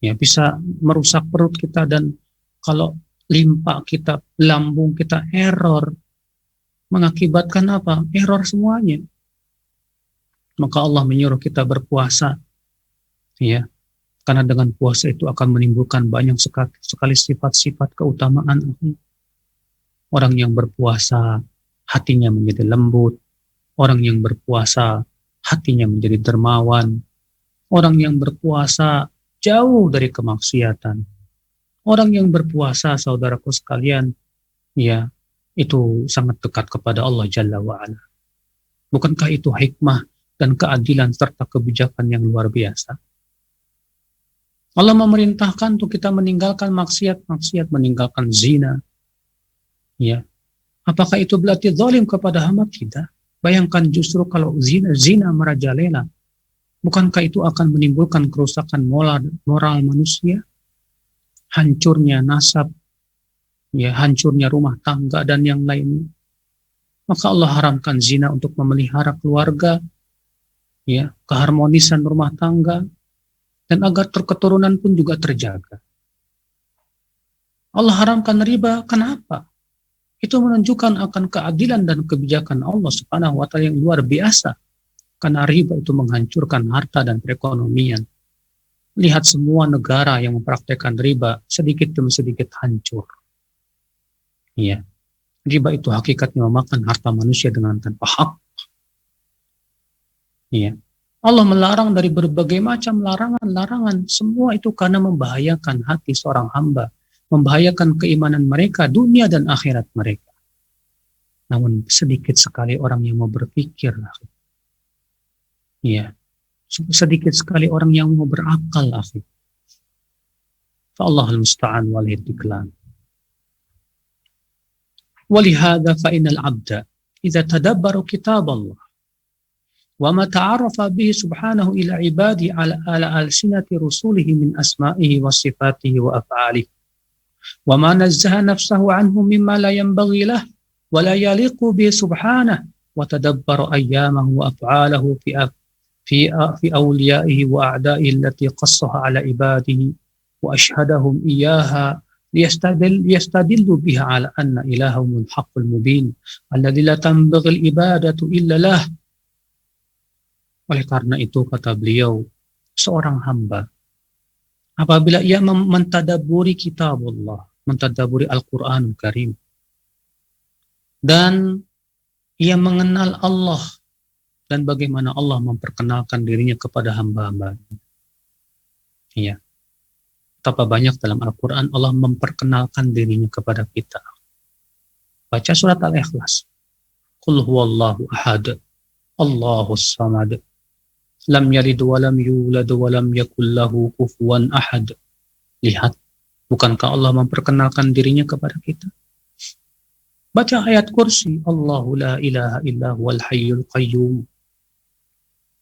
Ya, bisa merusak perut kita, dan kalau limpa kita, lambung kita error, mengakibatkan apa? Error semuanya. Maka Allah menyuruh kita berpuasa, ya, karena dengan puasa itu akan menimbulkan banyak sekali sifat-sifat keutamaan. Orang yang berpuasa hatinya menjadi lembut, orang yang berpuasa hatinya menjadi dermawan, orang yang berpuasa jauh dari kemaksiatan, orang yang berpuasa, saudaraku sekalian, ya, itu sangat dekat kepada Allah Jalla wa'ala. Bukankah itu hikmah dan keadilan serta kebijakan yang luar biasa? Allah memerintahkan untuk kita meninggalkan maksiat, meninggalkan zina. Ya, apakah itu berarti zalim kepada hamba? Tidak. Bayangkan justru kalau zina merajalela, bukankah itu akan menimbulkan kerusakan moral manusia, hancurnya nasab, ya, hancurnya rumah tangga dan yang lainnya. Maka Allah haramkan zina untuk memelihara keluarga, ya, keharmonisan rumah tangga, dan agar keturunan pun juga terjaga. Allah haramkan riba, kenapa? Itu menunjukkan akan keadilan dan kebijakan Allah Subhanahu wa Ta'ala yang luar biasa. Karena riba itu menghancurkan harta dan perekonomian. Lihat semua negara yang mempraktekkan riba sedikit demi sedikit hancur. Iya. Riba itu hakikatnya memakan harta manusia dengan tanpa hak. Iya. Allah melarang dari berbagai macam larangan. Semua itu karena membahayakan hati seorang hamba, membahayakan keimanan mereka, dunia dan akhirat mereka. Namun sedikit sekali orang yang mau berpikir. Ya, sedikit sekali orang yang mau berakal. Fa'allahul musta'an wal hidiklan. Walihada fa'inal abda idza tadabbaru kitab Allah وما تعرف به سبحانه إلى عباده على ألسنة رسوله من أسمائه وصفاته وأفعاله وما نزه نفسه عنه مما لا ينبغي له ولا يليق به سبحانه وتدبر أيامه وأفعاله في أوليائه وأعدائه التي قصها على عباده وأشهدهم إياها ليستدل بها على أن إلههم الحق المبين الذي لا تنبغي العبادة إلا له. Oleh karena itu, kata beliau, seorang hamba apabila ia mentadaburi kitab Allah, mentadaburi Al-Quranul Karim, dan ia mengenal Allah dan bagaimana Allah memperkenalkan dirinya kepada hamba-hambanya. Iya. Betapa banyak dalam Al-Quran Allah memperkenalkan dirinya kepada kita. Baca surat Al-Ikhlas. Qul huwallahu ahad, Allahus samad. Lam yalid wa lam yulad wa lam yakul lahu kufuwan ahad. Lihat, bukankah Allah memperkenalkan dirinya kepada kita? Baca ayat kursi, Allahu la ilaha illa huwal hayyul qayyum.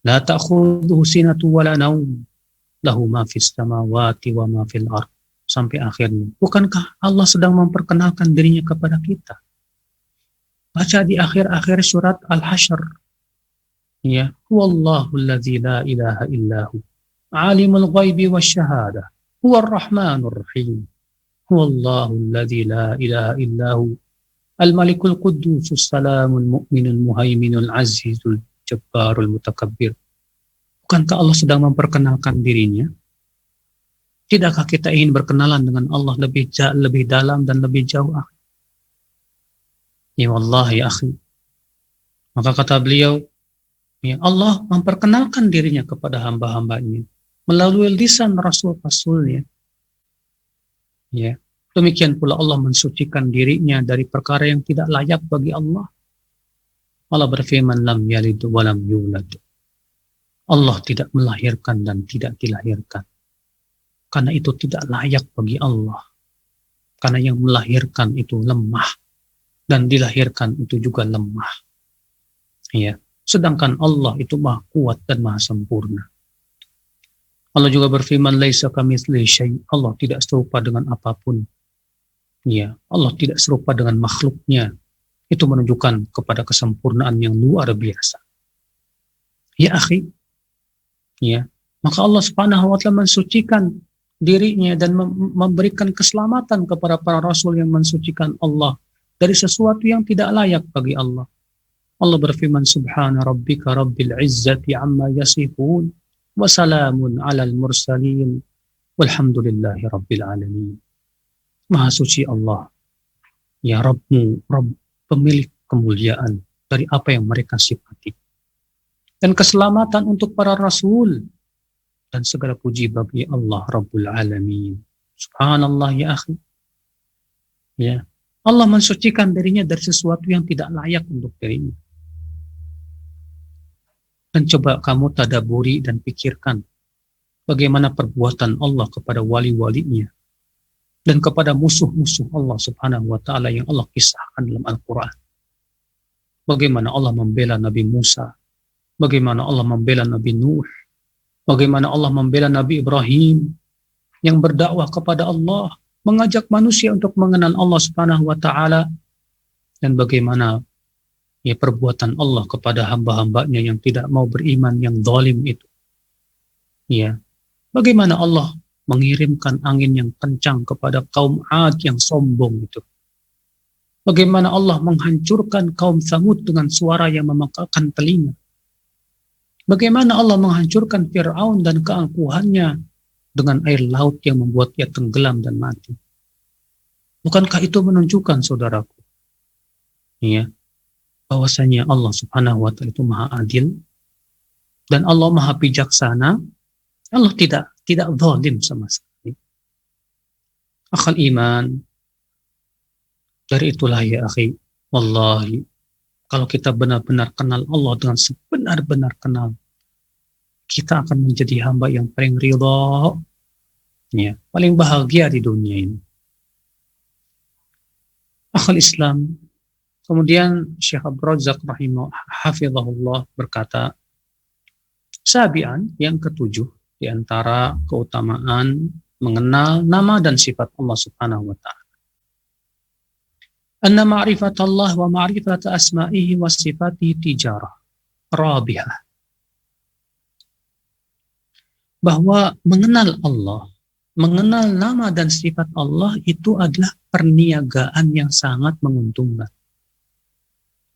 La ta'khudhuhu sinatu wa la naum. Lahu ma fis samawati wa ma fil ardh. Sampai akhirnya. Bukankah Allah sedang memperkenalkan dirinya kepada kita? Baca di akhir-akhir surat Al-Hasyr. Ya, wallahu alladzi la ilaha illahu alimul ghaibi wasyahada huwar rahmanur rahim huwallahu alladzi la ilaha illahu al-malikul quddusus salamul mu'minul muhaiminul azizul jabbarul mutakabbir. Bukankah Allah sedang memperkenalkan dirinya? Tidakkah kita ingin berkenalan dengan Allah lebih dalam dan lebih jauh? Ya wallahi ya akhi. Maka kata beliau, ya, Allah memperkenalkan dirinya kepada hamba-hambanya melalui lisan Rasul-Rasulnya. Ya, demikian pula Allah mensucikan dirinya dari perkara yang tidak layak bagi Allah. Allah berfirman, lam yalid wa lam yulad. Allah tidak melahirkan dan tidak dilahirkan. Karena itu tidak layak bagi Allah. Karena yang melahirkan itu lemah dan dilahirkan itu juga lemah. Ya. Sedangkan Allah itu maha kuat dan maha sempurna. Allah juga berfirman, laisa kamitslihi syai'. Allah tidak serupa dengan apapun. Ya, Allah tidak serupa dengan makhluknya. Itu menunjukkan kepada kesempurnaan yang luar biasa. Ya akhi, ya, maka Allah Subhanahu wa taala mensucikan dirinya dan memberikan keselamatan kepada para rasul yang mensucikan Allah dari sesuatu yang tidak layak bagi Allah. Allah berfirman, Subhana rabbika rabbil izzati amma yasifun wa salamun alal mursalin walhamdulillahi rabbil alamin. Maha suci Allah, ya Rabbmu, Rabb, pemilik kemuliaan dari apa yang mereka sifati. Dan keselamatan untuk para rasul. Dan segala puji bagi Allah Rabbul Alamin. Subhanallah ya akhi. Ya. Allah mensucikan dirinya dari sesuatu yang tidak layak untuk dirinya. Dan coba kamu tadaburi dan pikirkan bagaimana perbuatan Allah kepada wali-walinya dan kepada musuh-musuh Allah Subhanahu wa taala yang Allah kisahkan dalam Al-Qur'an. Bagaimana Allah membela Nabi Musa, bagaimana Allah membela Nabi Nuh, bagaimana Allah membela Nabi Ibrahim yang berdakwah kepada Allah, mengajak manusia untuk mengenal Allah Subhanahu wa taala, dan bagaimana ya perbuatan Allah kepada hamba-hambanya yang tidak mau beriman, yang zalim itu. Ya. Bagaimana Allah mengirimkan angin yang kencang kepada kaum Ad yang sombong itu. Bagaimana Allah menghancurkan kaum Tsamud dengan suara yang memekakan telinga. Bagaimana Allah menghancurkan Fir'aun dan keangkuhannya dengan air laut yang membuat dia tenggelam dan mati. Bukankah itu menunjukkan, saudaraku, ya, bahwasanya Allah Subhanahu wa taala itu Maha Adil dan Allah Maha Bijaksana. Allah tidak zalim sama sekali. Akhal iman, dari itulah ya akhi, wallahi, kalau kita benar-benar kenal Allah dengan sebenar-benar kenal, kita akan menjadi hamba yang paling ridha, ya, paling bahagia di dunia ini. Akhal Islam, kemudian Syekh Abdul Razak hafizahullah berkata, sabian, yang ketujuh, di antara keutamaan mengenal nama dan sifat Allah Subhanahu wa taala. Anna ma'rifatullah wa ma'rifat asma'ihi wa sifatihi tijarah rabihah. Bahwa mengenal Allah, mengenal nama dan sifat Allah itu adalah perniagaan yang sangat menguntungkan.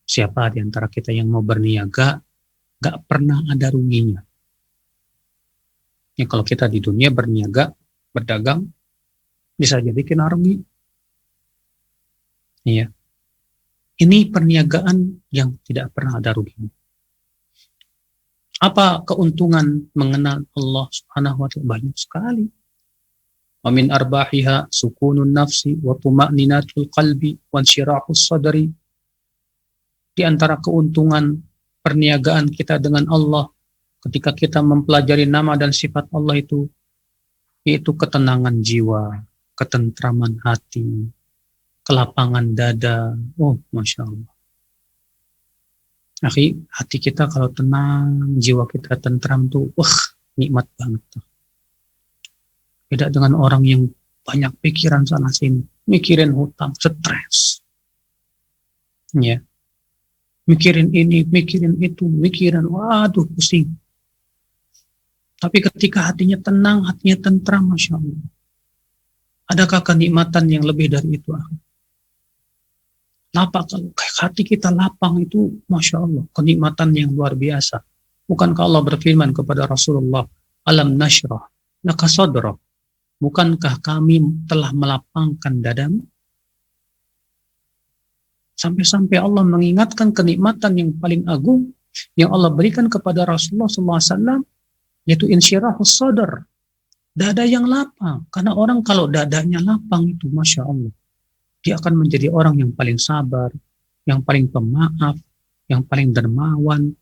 Siapa di antara kita yang mau berniaga gak pernah ada ruginya? Ya, kalau kita di dunia berniaga, berdagang, bisa jadi kena rugi. Iya. Ini perniagaan yang tidak pernah ada ruginya. Apa keuntungan mengenal Allah Subhanahu wa taala? Banyak sekali. Wa min arbahiha sukunun nafsi wa tuma'ninatul qalbi wa insyirahus sadri. Di antara keuntungan perniagaan kita dengan Allah ketika kita mempelajari nama dan sifat Allah itu, yaitu ketenangan jiwa, ketentraman hati, kelapangan dada. Oh, Masya Allah. Akhi, hati kita kalau tenang, jiwa kita tentram tuh, wah, nikmat banget tuh. Beda dengan orang yang banyak pikiran sana sini, mikirin hutang, stres. Ya. Mikirin ini, mikirin itu, mikirin, waduh, pusing. Tapi ketika hatinya tenang, hatinya tentram, Masya Allah. Adakah kenikmatan yang lebih dari itu? Lapang, kalau hati kita lapang itu, Masya Allah, kenikmatan yang luar biasa. Bukankah Allah berfirman kepada Rasulullah, Alam nashrah, laka sadrak. Bukankah kami telah melapangkan dadamu? Sampai-sampai Allah mengingatkan kenikmatan yang paling agung yang Allah berikan kepada Rasulullah SAW, yaitu insyirahus sadar, dada yang lapang. Karena orang kalau dadanya lapang itu, Masya Allah, dia akan menjadi orang yang paling sabar, yang paling pemaaf, yang paling dermawan.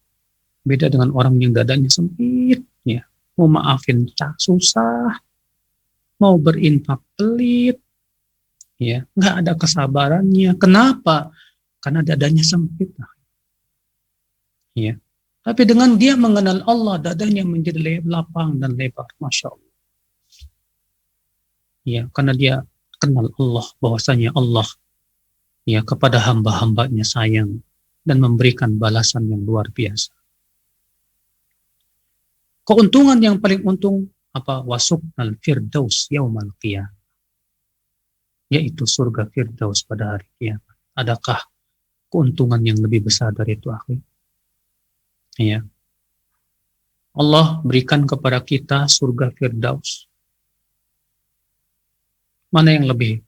Beda dengan orang yang dadanya sempit, ya, mau maafin susah, mau berinfak pelit, ya, nggak ada kesabarannya. Kenapa? Karena dadanya sempit. Ya. Tapi dengan dia mengenal Allah, dadanya menjadi lapang dan lebar. Masya Allah. Ya, karena dia kenal Allah, bahwasanya Allah ya kepada hamba-hambanya sayang dan memberikan balasan yang luar biasa. Keuntungan yang paling untung apa? Wasuknal firdaus yaumal qiyamah, yaitu surga firdaus pada hari kiamat. Adakah keuntungan yang lebih besar dari itu, akhi? Ya. Allah berikan kepada kita surga firdaus. Mana yang lebih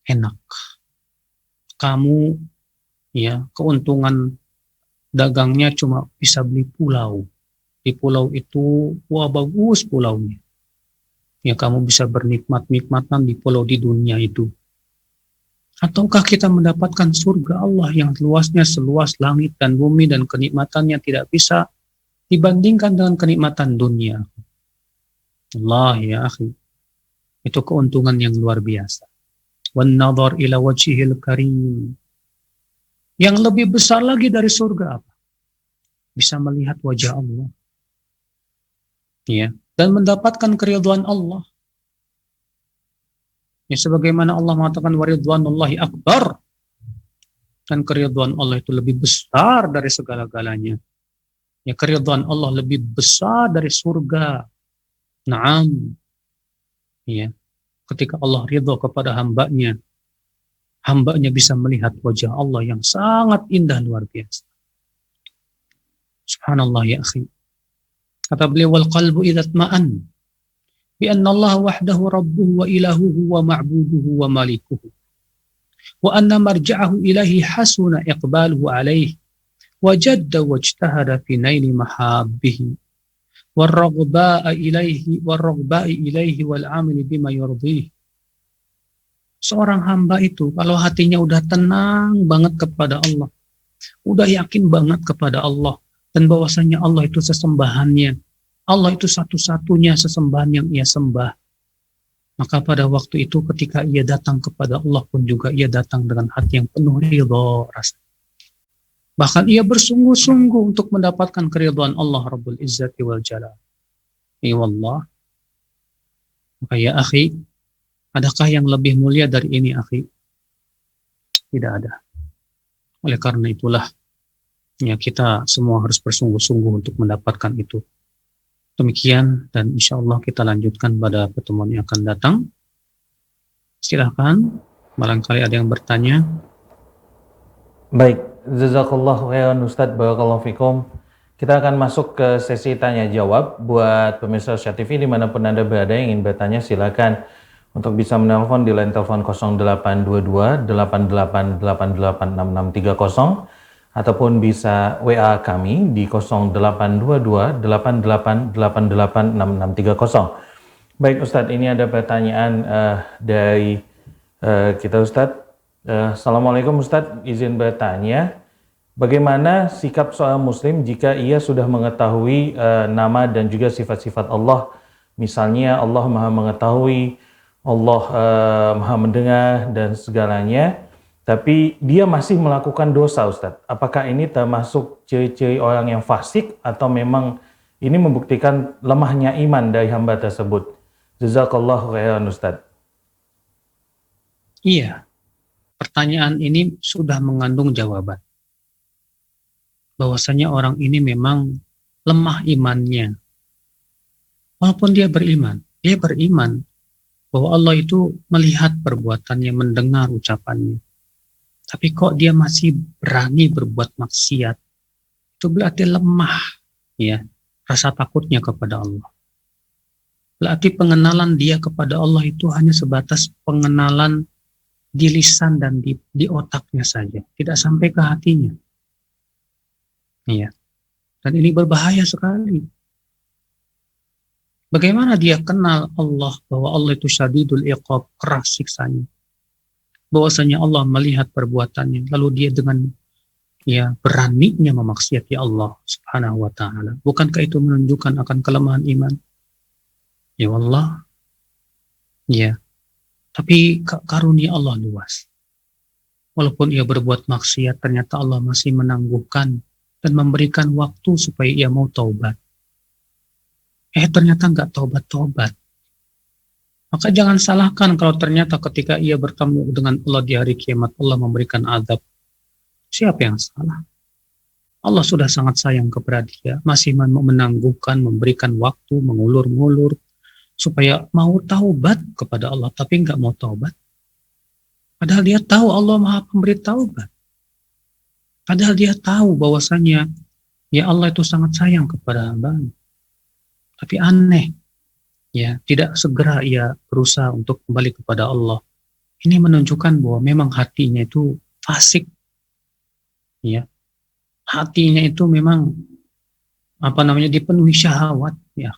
enak? Kamu ya, keuntungan dagangnya cuma bisa beli pulau. Di pulau itu, wah bagus pulaunya. Ya, kamu bisa bernikmat-nikmatan di pulau di dunia itu. Ataukah kita mendapatkan surga Allah yang luasnya seluas langit dan bumi dan kenikmatannya tidak bisa dibandingkan dengan kenikmatan dunia. Allah ya akhi, itu keuntungan yang luar biasa. Wan nadhar ila wajhil karim. Yang lebih besar lagi dari surga apa? Bisa melihat wajah Allah. Ya, dan mendapatkan keridhaan Allah. Ya, sebagaimana Allah mengatakan waridwanullahi akbar, dan keridhaan Allah itu lebih besar dari segala-galanya. Ya, keridhaan Allah lebih besar dari surga. Naam. Ya, ketika Allah ridha kepada hambanya, hambanya bisa melihat wajah Allah yang sangat indah luar biasa. Subhanallah ya akhi. Kata beliau, wal qalbu idza tma'an bi anna Allah wahdahu rabbuhu wa ilahuhu wa ma'buduhu wa malikuhu wa anna marja'ahu ilahi hasuna iqbaluhu alayhi wa jadda wajtahada fi naili mahabbihi warraghba'a ilaihi wal 'amali bima yurdih. Seorang hamba itu kalau hatinya udah tenang banget kepada Allah, udah yakin banget kepada Allah, dan bahwasanya Allah itu sesembahannya, Allah itu satu-satunya sesembahan yang ia sembah, maka pada waktu itu ketika ia datang kepada Allah pun juga ia datang dengan hati yang penuh ridha rasa. Bahkan ia bersungguh-sungguh untuk mendapatkan keridhaan Allah Rabbul Izzati wal Jalal. Ya wallah. Maka ya akhi, adakah yang lebih mulia dari ini akhi? Tidak ada. Oleh karena itulah, ya kita semua harus bersungguh-sungguh untuk mendapatkan itu. Demikian, dan insya Allah kita lanjutkan pada pertemuan yang akan datang. Silakan, barangkali ada yang bertanya. Baik, jazakallahu khairan Ustadz, barakallahu fikum. Kita akan masuk ke sesi tanya jawab buat pemirsa Syah TV dimanapun Anda berada yang ingin bertanya, silakan untuk bisa menelpon di line telepon 0822 88886630 ataupun bisa WA kami di 0822 88886630. Baik Ustadz, ini ada pertanyaan dari kita Ustadz. Assalamualaikum Ustadz, izin bertanya, bagaimana sikap seorang muslim jika ia sudah mengetahui nama dan juga sifat-sifat Allah? Misalnya Allah Maha Mengetahui, Allah Maha Mendengar dan segalanya, tapi dia masih melakukan dosa Ustadz. Apakah ini termasuk ciri-ciri orang yang fasik atau memang ini membuktikan lemahnya iman dari hamba tersebut? Jazakallahu khairan Ustadz. Iya, pertanyaan ini sudah mengandung jawaban. Bahwasanya orang ini memang lemah imannya. Walaupun dia beriman bahwa Allah itu melihat perbuatannya, mendengar ucapannya. Tapi kok dia masih berani berbuat maksiat? Itu berarti lemah ya rasa takutnya kepada Allah. Berarti pengenalan dia kepada Allah itu hanya sebatas pengenalan di lisan dan di otaknya saja, tidak sampai ke hatinya. Iya. Dan ini berbahaya sekali. Bagaimana dia kenal Allah, bahwa Allah itu syadidul iqab, keras siksanya. Bahwasanya Allah melihat perbuatannya, lalu dia dengan beraninya memaksiati Allah Subhanahu wa taala. Bukankah itu menunjukkan akan kelemahan iman? Ya Allah. Ya. Tapi karunia Allah luas. Walaupun ia berbuat maksiat, ternyata Allah masih menangguhkan dan memberikan waktu supaya ia mau taubat. Ternyata enggak taubat-taubat. Maka jangan salahkan kalau ternyata ketika ia bertemu dengan Allah di hari kiamat, Allah memberikan azab. Siapa yang salah? Allah sudah sangat sayang kepada dia, masih menangguhkan, memberikan waktu, mengulur-ngulur, supaya mau taubat kepada Allah, tapi nggak mau taubat. Padahal dia tahu Allah Maha Pemberi taubat. Padahal dia tahu bahwasanya ya Allah itu sangat sayang kepada hamba. Tapi aneh, ya tidak segera ia berusaha untuk kembali kepada Allah. Ini menunjukkan bahwa memang hatinya itu fasik, ya hatinya itu memang dipenuhi syahwat, ya.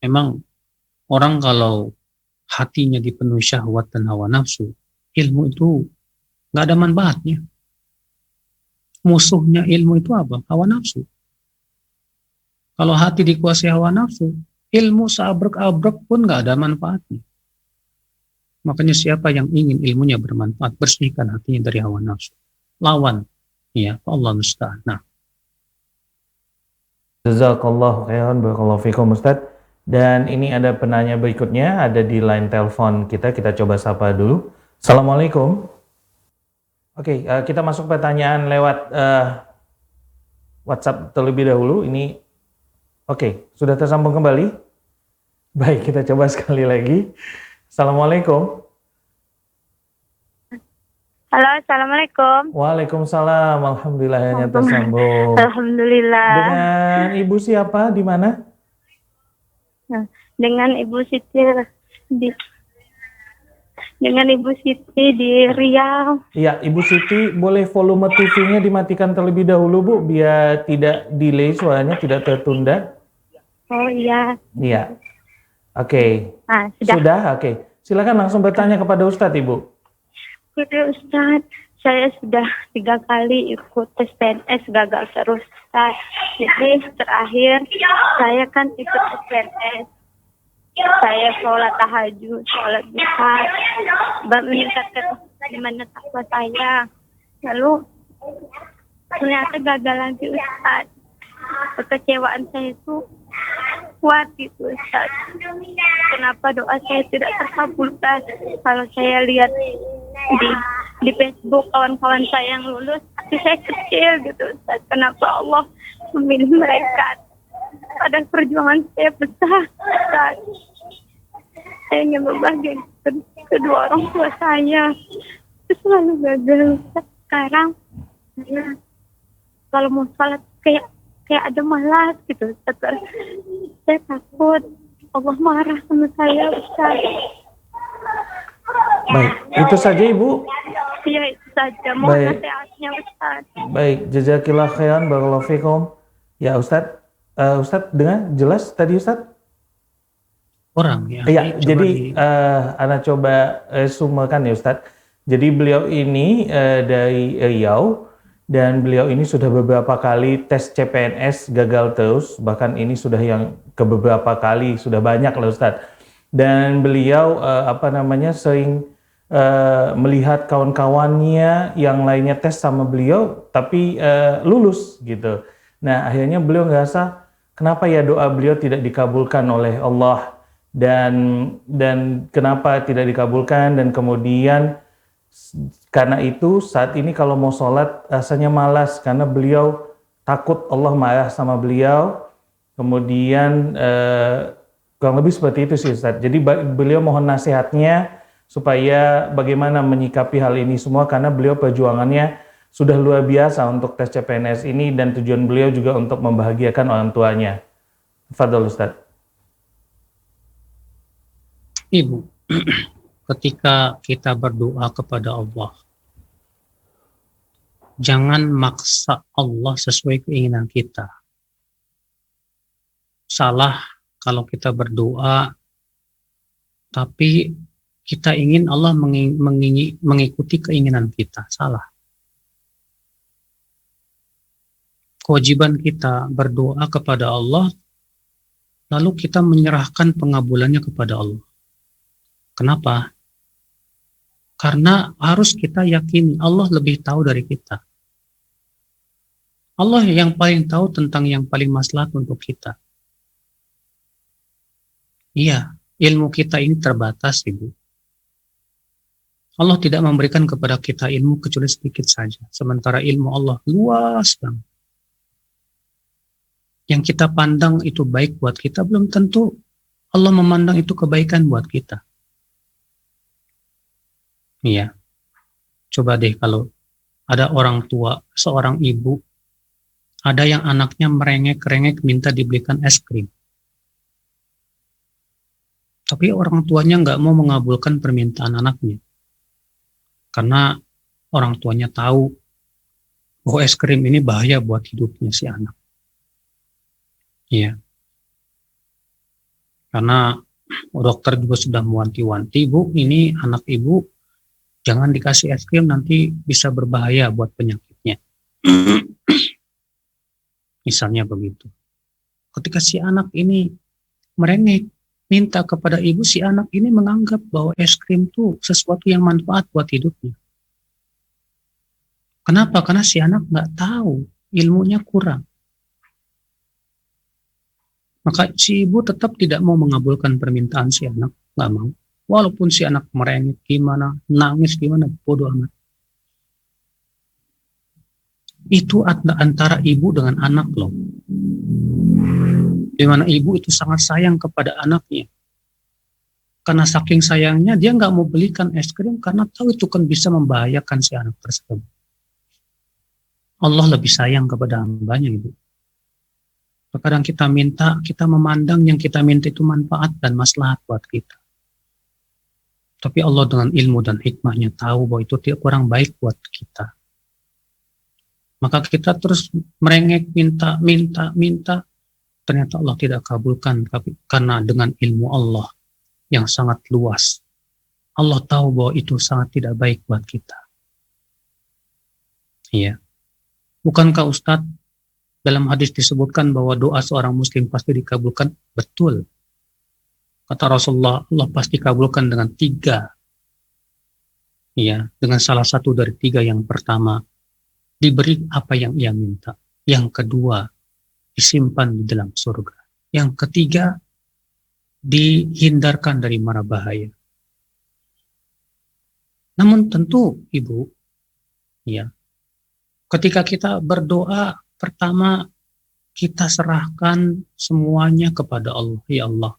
Memang orang kalau hatinya dipenuhi syahwat dan hawa nafsu, ilmu itu nggak ada manfaatnya. Musuhnya ilmu itu apa? Hawa nafsu. Kalau hati dikuasai hawa nafsu, ilmu seabrek-abrek pun nggak ada manfaatnya. Makanya siapa yang ingin ilmunya bermanfaat, bersihkan hatinya dari hawa nafsu. Lawan, ya Allah musta'an. Nah, Jazakallahu khairan, barakallahu fikum Ustaz. Dan ini ada penanya berikutnya, ada di line telepon kita coba sapa dulu. Assalamualaikum. Oke, kita masuk pertanyaan lewat WhatsApp terlebih dahulu. Ini oke, sudah tersambung kembali? Baik, kita coba sekali lagi. Assalamualaikum. Halo, Assalamualaikum. Waalaikumsalam, alhamdulillah hanya tersambung. Alhamdulillah. Dengan Ibu siapa, di mana? Dengan Ibu Siti di Riau. Iya, Ibu Siti, boleh volume TV-nya dimatikan terlebih dahulu, Bu, biar tidak delay suaranya, tidak tertunda. Oh iya. Iya. Oke. Nah, Sudah? Oke. Silakan langsung bertanya kepada Ustadz, Ibu. Ustaz, saya sudah 3 kali ikut tes PNS gagal terus, Ustaz. Jadi terakhir saya kan ikut tes PNS. Saya sholat tahajud, sholat duha, meningkatkan dimana takwa saya. Lalu ternyata gagal lagi, Ustaz. Kekecewaan saya itu kuat gitu, Ustaz. Kenapa doa saya tidak terkabulkan? Kalau saya lihat di Facebook kawan-kawan saya yang lulus, hati saya kecil gitu, Ustaz. Kenapa Allah memilih mereka? Padahal perjuangan saya besar, Ustaz. Saya ingin berbagi kedua orang tua saya. Itu selalu gagal, Ustaz. Sekarang kalau mau sholat kayak ada malas gitu, Ustaz. Saya takut Allah marah sama saya, Ustaz. Baik, itu saja Ibu. Iya, itu saja. Mohon nasihatnya, Ustaz. Baik, jazakillah khairan, barakallahu fikum. Ya Ustadz, Ustadz dengar jelas tadi Ustadz? orang ya. Iya, jadi Ana coba summahkan ya Ustadz. Jadi beliau ini dari Riau, dan beliau ini sudah beberapa kali tes CPNS gagal terus, bahkan ini sudah yang beberapa kali, sudah banyak lah Ustadz. Dan beliau sering melihat kawan-kawannya yang lainnya tes sama beliau, tapi lulus gitu. Nah akhirnya beliau ngerasa kenapa ya doa beliau tidak dikabulkan oleh Allah, dan kenapa tidak dikabulkan, dan kemudian karena itu saat ini kalau mau sholat rasanya malas karena beliau takut Allah marah sama beliau. Kemudian kurang lebih seperti itu sih Ustaz. Jadi beliau mohon nasihatnya supaya bagaimana menyikapi hal ini semua, karena beliau perjuangannya sudah luar biasa untuk tes CPNS ini, dan tujuan beliau juga untuk membahagiakan orang tuanya. Fadhol Ustaz. Ibu, ketika kita berdoa kepada Allah, jangan maksa Allah sesuai keinginan kita. Salah kalau kita berdoa, tapi kita ingin Allah mengikuti keinginan kita. Salah. Kewajiban kita berdoa kepada Allah, lalu kita menyerahkan pengabulannya kepada Allah. Kenapa? Karena harus kita yakini Allah lebih tahu dari kita. Allah yang paling tahu tentang yang paling maslahat untuk kita. Iya, Ilmu kita ini terbatas, Ibu. Allah tidak memberikan kepada kita ilmu kecuali sedikit saja. Sementara ilmu Allah luas banget. Yang kita pandang itu baik buat kita, belum tentu Allah memandang itu kebaikan buat kita. Iya. Coba deh kalau ada orang tua, seorang ibu, ada yang anaknya merengek-rengek minta dibelikan es krim. Tapi orang tuanya nggak mau mengabulkan permintaan anaknya. Karena orang tuanya tahu bahwa es krim ini bahaya buat hidupnya si anak. Iya. Karena dokter juga sudah mewanti-wanti, Bu, ini anak ibu jangan dikasih es krim, nanti bisa berbahaya buat penyakitnya. Misalnya begitu. Ketika si anak ini merengek, minta kepada ibu, si anak ini menganggap bahwa es krim itu sesuatu yang manfaat buat hidupnya. Kenapa? Karena si anak nggak tahu, ilmunya kurang. Maka si ibu tetap tidak mau mengabulkan permintaan si anak, nggak mau. Walaupun si anak merengek gimana, nangis gimana, bodoh amat. Itu antara ibu dengan anak loh. Di mana ibu itu sangat sayang kepada anaknya. Karena saking sayangnya dia nggak mau belikan es krim karena tahu itu kan bisa membahayakan si anak tersebut. Allah lebih sayang kepada hambanya, Ibu. Terkadang kita minta, kita memandang yang kita minta itu manfaat dan maslahat buat kita. Tapi Allah dengan ilmu dan hikmahnya tahu bahwa itu tidak kurang baik buat kita. Maka kita terus merengek, minta. Ternyata Allah tidak kabulkan karena dengan ilmu Allah yang sangat luas. Allah tahu bahwa itu sangat tidak baik buat kita. Iya. Bukankah Ustadz dalam hadis disebutkan bahwa doa seorang muslim pasti dikabulkan? Betul. Kata Rasulullah, Allah pasti kabulkan dengan 3. Iya, dengan salah satu dari 3. Yang pertama, diberi apa yang ia minta. Yang kedua, disimpan di dalam surga. Yang ketiga, dihindarkan dari mara bahaya. Namun tentu, Ibu, ya, ketika kita berdoa, pertama kita serahkan semuanya kepada Allah. Ya Allah,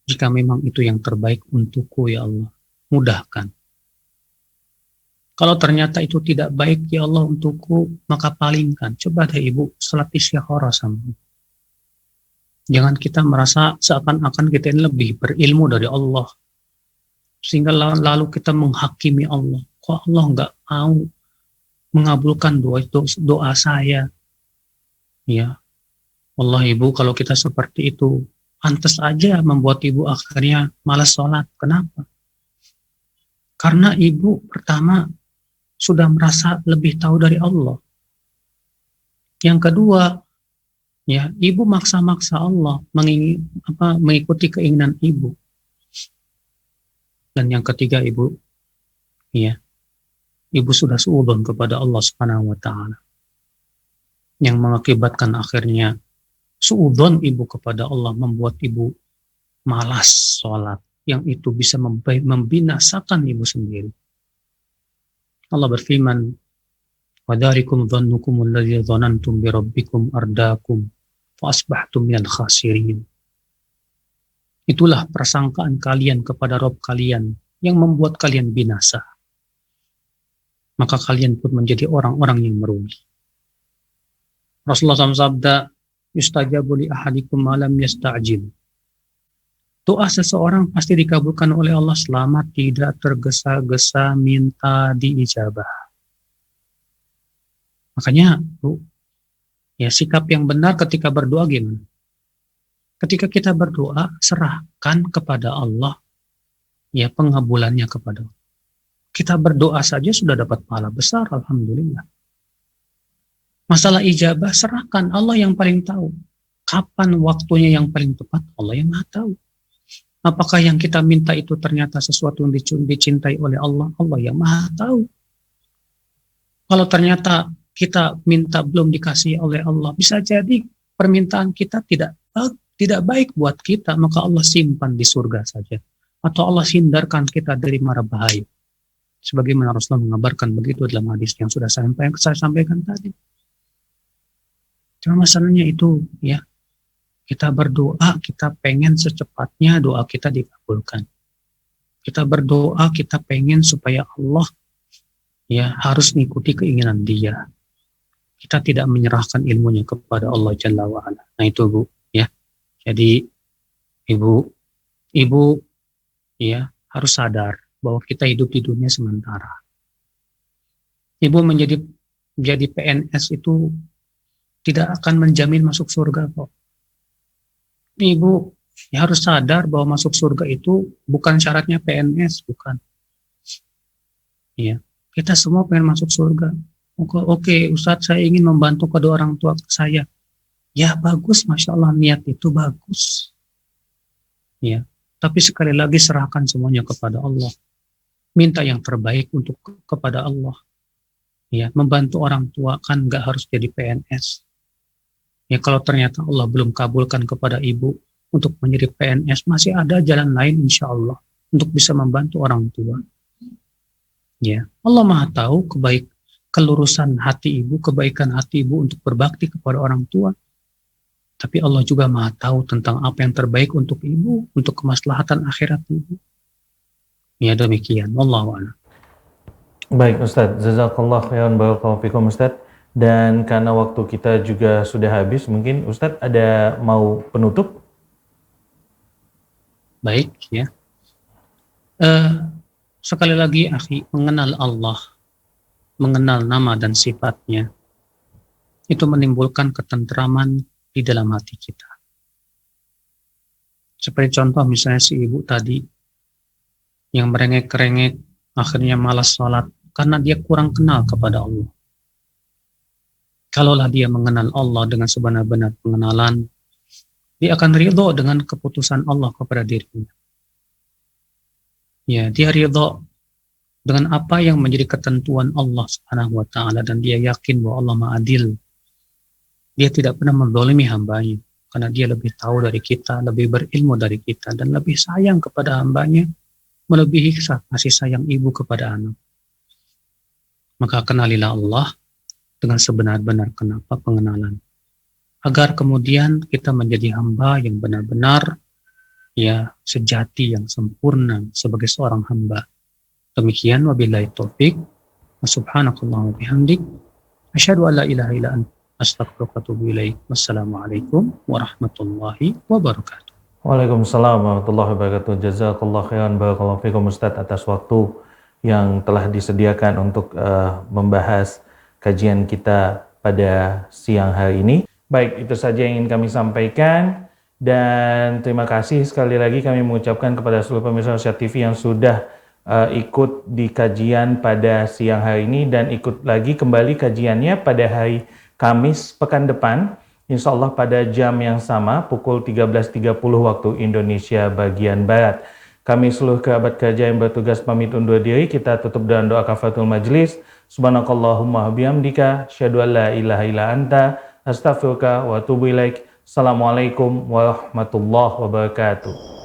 jika memang itu yang terbaik untukku, ya Allah, mudahkan. Kalau ternyata itu tidak baik, ya Allah, untukku, maka palingkan. Coba deh Ibu, salat istikharah sama. Jangan kita merasa seakan-akan kita ini lebih berilmu dari Allah. Sehingga lalu kita menghakimi Allah. Kok Allah nggak mau mengabulkan doa saya? Ya, Allah Ibu, kalau kita seperti itu, pantas aja membuat Ibu akhirnya malas sholat. Kenapa? Karena Ibu pertama sudah merasa lebih tahu dari Allah. Yang kedua, ya, Ibu maksa-maksa Allah mengikuti keinginan Ibu. Dan yang ketiga, Ibu, ya, Ibu sudah suudzon kepada Allah Subhanahu wa taala. Yang mengakibatkan akhirnya suudzon Ibu kepada Allah membuat Ibu malas sholat, yang itu bisa membinasakan Ibu sendiri. Allah berfirman, وَذَلِكُمْ ظَنُّكُمُ الَّذِي ظَنَنْتُمْ بِرَبِّكُمْ أَرْدَاكُمْ فَأَصْبَحْتُمْ مِنَ الْخَاسِرِينَ. Itulah persangkaan kalian kepada Rabb kalian yang membuat kalian binasa. Maka kalian pun menjadi orang-orang yang merugi. Rasulullah SAW sabda, yustajabu li ahadikum ma lam yasta'jil. Doa seseorang pasti dikabulkan oleh Allah selama tidak tergesa-gesa minta diijabah. Makanya, Bu, ya, sikap yang benar ketika berdoa gimana? Ketika kita berdoa, serahkan kepada Allah, ya, pengabulannya kepada Allah. Kita berdoa saja sudah dapat pahala besar, alhamdulillah. Masalah ijabah, serahkan, Allah yang paling tahu. Kapan waktunya yang paling tepat, Allah yang Maha tahu. Apakah yang kita minta itu ternyata sesuatu yang dicintai oleh Allah, Allah yang Maha tahu. Kalau ternyata kita minta belum dikasih oleh Allah, bisa jadi permintaan kita tidak tidak baik buat kita, maka Allah simpan di surga saja. Atau Allah hindarkan kita dari mara bahaya. Sebagaimana Rasulullah mengabarkan begitu dalam hadis yang sudah saya sampaikan tadi. Cuma masalahnya itu ya, kita berdoa, kita pengen secepatnya doa kita dikabulkan. Kita berdoa, kita pengen supaya Allah ya harus mengikuti keinginan Dia. Kita tidak menyerahkan ilmunya kepada Allah Jalla wa'ala. Nah itu Bu, ya. Jadi ibu ya harus sadar bahwa kita hidup di dunia sementara. Ibu menjadi PNS itu tidak akan menjamin masuk surga kok. Ibu ya harus sadar bahwa masuk surga itu bukan syaratnya PNS, bukan. Ya, kita semua pengen masuk surga. Oke, Ustadz, saya ingin membantu kedua orang tua saya. Ya bagus, Masya Allah, niat itu bagus. Ya, tapi sekali lagi serahkan semuanya kepada Allah. Minta yang terbaik kepada Allah. Ya, membantu orang tua kan nggak harus jadi PNS. Ya, kalau ternyata Allah belum kabulkan kepada ibu untuk menjadi PNS, masih ada jalan lain insya Allah untuk bisa membantu orang tua. Ya, Allah Maha tahu kelurusan hati ibu, kebaikan hati ibu untuk berbakti kepada orang tua. Tapi Allah juga Maha tahu tentang apa yang terbaik untuk ibu, untuk kemaslahatan akhirat ibu. Ya demikian, wallahu a'lam. Baik Ustadz, jazakallah khairan barakallahu fikum Ustadz. Dan karena waktu kita juga sudah habis, mungkin Ustadz ada mau penutup? Baik ya. Sekali lagi akhi, mengenal Allah, mengenal nama dan sifatnya, itu menimbulkan ketentraman di dalam hati kita. Seperti contoh misalnya si ibu tadi, yang merengek-rengek, akhirnya malas sholat, karena dia kurang kenal kepada Allah. Kalaulah dia mengenal Allah dengan sebenar-benar pengenalan, dia akan ridho dengan keputusan Allah kepada dirinya. Ya, dia ridho dengan apa yang menjadi ketentuan Allah Subhanahu wa taala, dan dia yakin bahwa Allah Maha Adil. Dia tidak pernah menzalimi hambanya karena dia lebih tahu dari kita, lebih berilmu dari kita, dan lebih sayang kepada hambanya melebihi kasih sayang ibu kepada anak. Maka kenalilah Allah dengan sebenar-benar pengenalan, agar kemudian kita menjadi hamba yang benar-benar ya sejati, yang sempurna sebagai seorang hamba. Demikian, wabillahi taufik, wa subhanakallah wa bihamdik, asyhadu an la ilaha illa anta, astaghfiruka wa atubu ilaik. Wassalamualaikum warahmatullahi wabarakatuh. Waalaikumsalam warahmatullahi wabarakatuh. Jazakallah khairan barakallahu fikum Ustadz atas waktu yang telah disediakan untuk membahas kajian kita pada siang hari ini. Baik, itu saja yang ingin kami sampaikan, dan terima kasih sekali lagi kami mengucapkan kepada seluruh pemirsa Rosyad TV yang sudah ikut di kajian pada siang hari ini, dan ikut lagi kembali kajiannya pada hari Kamis pekan depan, insya Allah pada jam yang sama pukul 13.30 waktu Indonesia bagian Barat. Kami seluruh kerabat kerja yang bertugas pamit undur diri. Kita tutup dengan doa kafaratul majlis. Subhanakallahumma bihamdika, asyhadu an la ilaha illa anta, astaghfiruka wa atubu ilaik. Assalamualaikum warahmatullahi wabarakatuh.